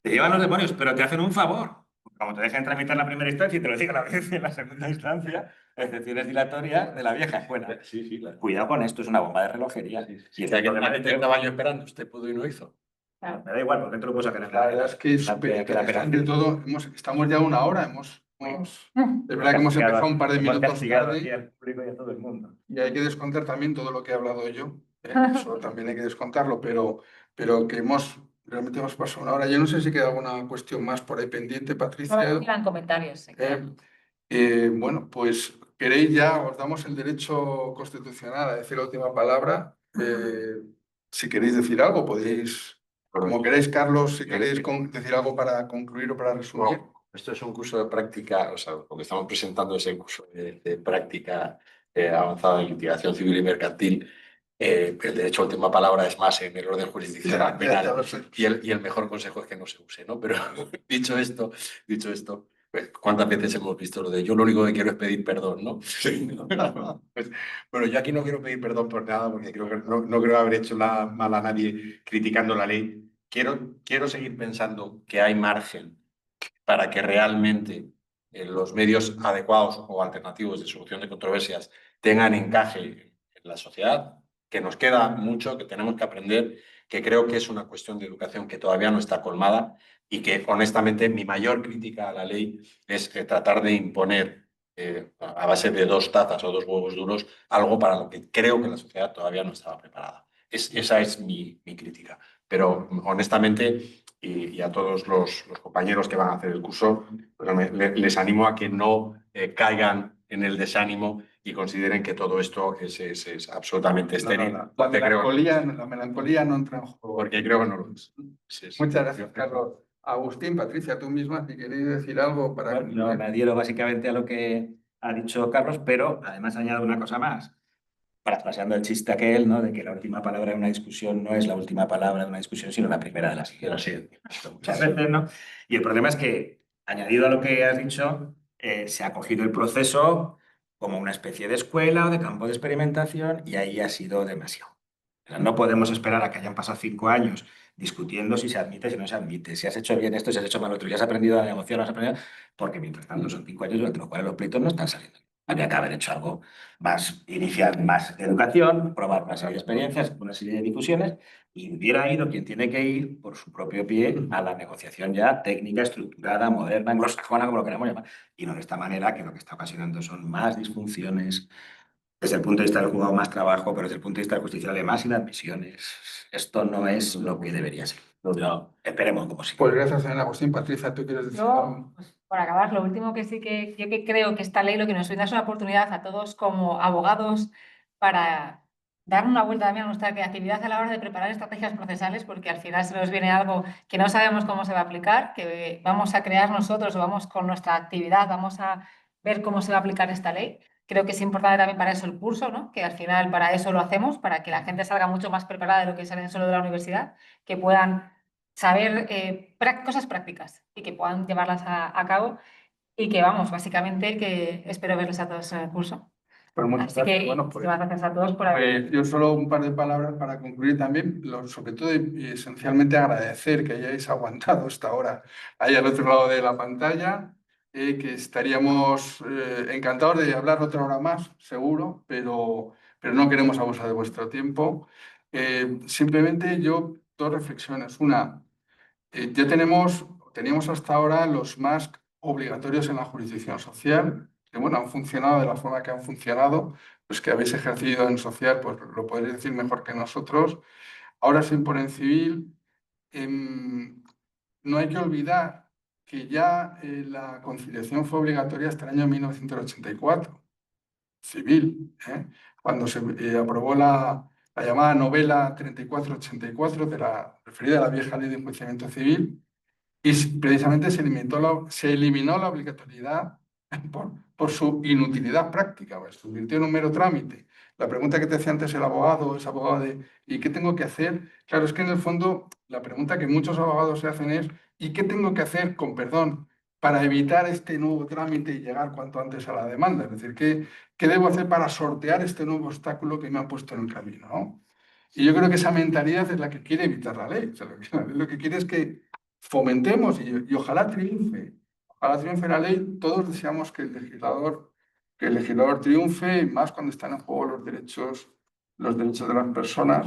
te llevan los demonios, pero te hacen un favor. Como te dejan tramitar la primera instancia y te lo diga la audiencia en la segunda instancia, excepciones dilatorias de la vieja escuela. Sí, sí, claro. Cuidado con esto, es una bomba de relojería. Sí, Y sí. el O sea, que problema de 30 años esperando, usted pudo y no hizo. Claro. me da igual, porque te lo puedo sacar en La verdad es que es la- súper que la interesante operación. todo. Estamos ya 1 hora. Es verdad que hemos empezado un par de minutos castigado aquí tarde al público y a todo el mundo. y hay que descontar también todo lo que he hablado yo. Eso también hay que descontarlo, pero que realmente hemos pasado 1 hora. Yo no sé si queda alguna cuestión más por ahí pendiente, Solo Patricia. quedan comentarios. Sí. Bueno, pues queréis ya, os damos el derecho constitucional a decir la última palabra. Si queréis decir algo, podéis, como queréis, Carlos, si queréis decir algo para concluir o para resumir. Bueno, esto es un curso de práctica, o sea, lo que estamos presentando es el curso de práctica avanzada en litigación civil y mercantil. El derecho a última palabra es más en el orden jurisdiccional penal lo sé. y el mejor consejo es que no se use, ¿no? Pero dicho esto, pues, ¿cuántas veces hemos visto lo de yo lo único que quiero es pedir perdón, ¿no? Sí. Pues, bueno, yo aquí no quiero pedir perdón por nada porque creo que no creo haber hecho nada mal a nadie criticando la ley. Quiero seguir pensando que hay margen para que realmente los medios adecuados o alternativos de solución de controversias tengan encaje en la sociedad, que nos queda mucho, que tenemos que aprender, que creo que es una cuestión de educación que todavía no está colmada y que honestamente mi mayor crítica a la ley es tratar de imponer a base de 2 tazas o 2 huevos duros algo para lo que creo que la sociedad todavía no estaba preparada. Esa es mi crítica. Pero honestamente, y a todos los compañeros que van a hacer el curso, pues les animo a que no caigan en el desánimo y consideren que todo esto es absolutamente estéril. La melancolía no entra en juego. Porque creo que no lo es. Sí. Muchas gracias, Carlos. Agustín, Patricia, tú misma, si queréis decir algo para Bueno, yo me adhiero básicamente a lo que ha dicho Carlos, pero además añado una cosa más. Parafraseando el chiste aquel, ¿no? De que la última palabra de una discusión no es la última palabra de una discusión, sino la primera de la siguiente. Sí. Muchas veces, ¿no? Y el problema es que, añadido a lo que has dicho, se ha cogido el proceso como una especie de escuela o de campo de experimentación y ahí ha sido demasiado. O sea, no podemos esperar a que hayan pasado 5 años discutiendo si se admite, si no se admite, si has hecho bien esto, si has hecho mal otro, ya has aprendido a negociar, no has aprendido, porque mientras tanto son 5 años durante los cuales los pleitos no están saliendo. Había que haber hecho algo más inicial, más de educación, probar una serie de experiencias, una serie de discusiones, y hubiera ido quien tiene que ir por su propio pie a la negociación ya técnica, estructurada, moderna, anglosajona, como lo queramos llamar, y no de esta manera que lo que está ocasionando son más disfunciones, Desde el punto de vista del juzgado más trabajo, pero desde el punto de vista del justiciable más inadmisiones. Esto no es lo que debería ser. No, esperemos como sí. Pues gracias, señora Agustín. Patricia, ¿tú quieres decir algo? Yo, pues, por acabar, lo último que sí que yo que creo que esta ley lo que nos brinda es una oportunidad a todos como abogados para dar una vuelta también a nuestra creatividad a la hora de preparar estrategias procesales, porque al final se nos viene algo que no sabemos cómo se va a aplicar, que vamos a crear nosotros o vamos con nuestra actividad, vamos a ver cómo se va a aplicar esta ley. Creo que es importante también para eso el curso, ¿no? Que al final para eso lo hacemos, para que la gente salga mucho más preparada de lo que salen solo de la universidad, que puedan saber cosas prácticas y que puedan llevarlas a cabo y que vamos, básicamente que espero verles a todos en el curso. Pues muchas Así gracias. que Bueno, muchísimas gracias a todos por haber... pues yo solo un par de palabras para concluir también, sobre todo y esencialmente agradecer que hayáis aguantado esta hora ahí al otro lado de la pantalla, que estaríamos encantados de hablar otra hora más, seguro, pero no queremos abusar de vuestro tiempo. Simplemente yo dos reflexiones. Una, ya teníamos hasta ahora los MASC obligatorios en la jurisdicción social, que bueno, han funcionado de la forma que han funcionado, pues que habéis ejercido en social, pues lo podréis decir mejor que nosotros. Ahora se impone en civil. No hay que olvidar que ya la conciliación fue obligatoria hasta el año 1984, civil, cuando se aprobó la llamada novela 3484, referida a la vieja ley de enjuiciamiento civil, y precisamente se eliminó la obligatoriedad por su inutilidad práctica, pues, se convirtió en un mero trámite. La pregunta que te hacía antes el abogado, ese abogado de ¿y qué tengo que hacer? Claro, es que en el fondo la pregunta que muchos abogados se hacen es ¿y qué tengo que hacer, con perdón, para evitar este nuevo trámite y llegar cuanto antes a la demanda? Es decir, ¿qué debo hacer para sortear este nuevo obstáculo que me han puesto en el camino, ¿no? Y yo creo que esa mentalidad es la que quiere evitar la ley. O sea, lo que quiere es que fomentemos y ojalá triunfe. Ojalá triunfe la ley. Todos deseamos que el legislador triunfe, y más cuando están en juego los derechos de las personas,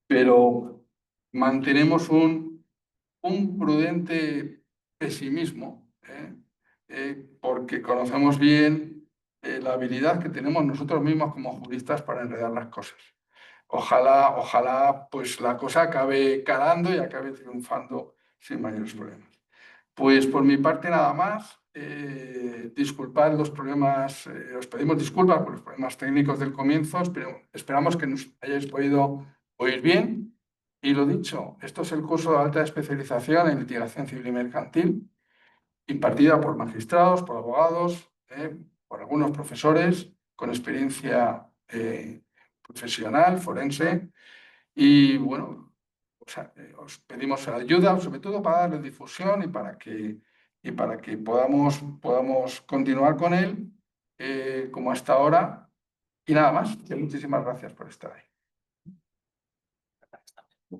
pero mantenemos un prudente pesimismo, porque conocemos bien la habilidad que tenemos nosotros mismos como juristas para enredar las cosas. Ojalá, pues la cosa acabe calando y acabe triunfando sin mayores problemas. Pues por mi parte nada más. Disculpad los problemas, os pedimos disculpas por los problemas técnicos del comienzo, pero esperamos que nos hayáis podido oír bien. Y lo dicho, esto es el curso de alta especialización en litigación civil y mercantil, impartida por magistrados, por abogados, por algunos profesores con experiencia profesional, forense. Y bueno, os pedimos ayuda, sobre todo para darle difusión y para que podamos continuar con él como hasta ahora. Y nada más, muchísimas gracias por estar ahí.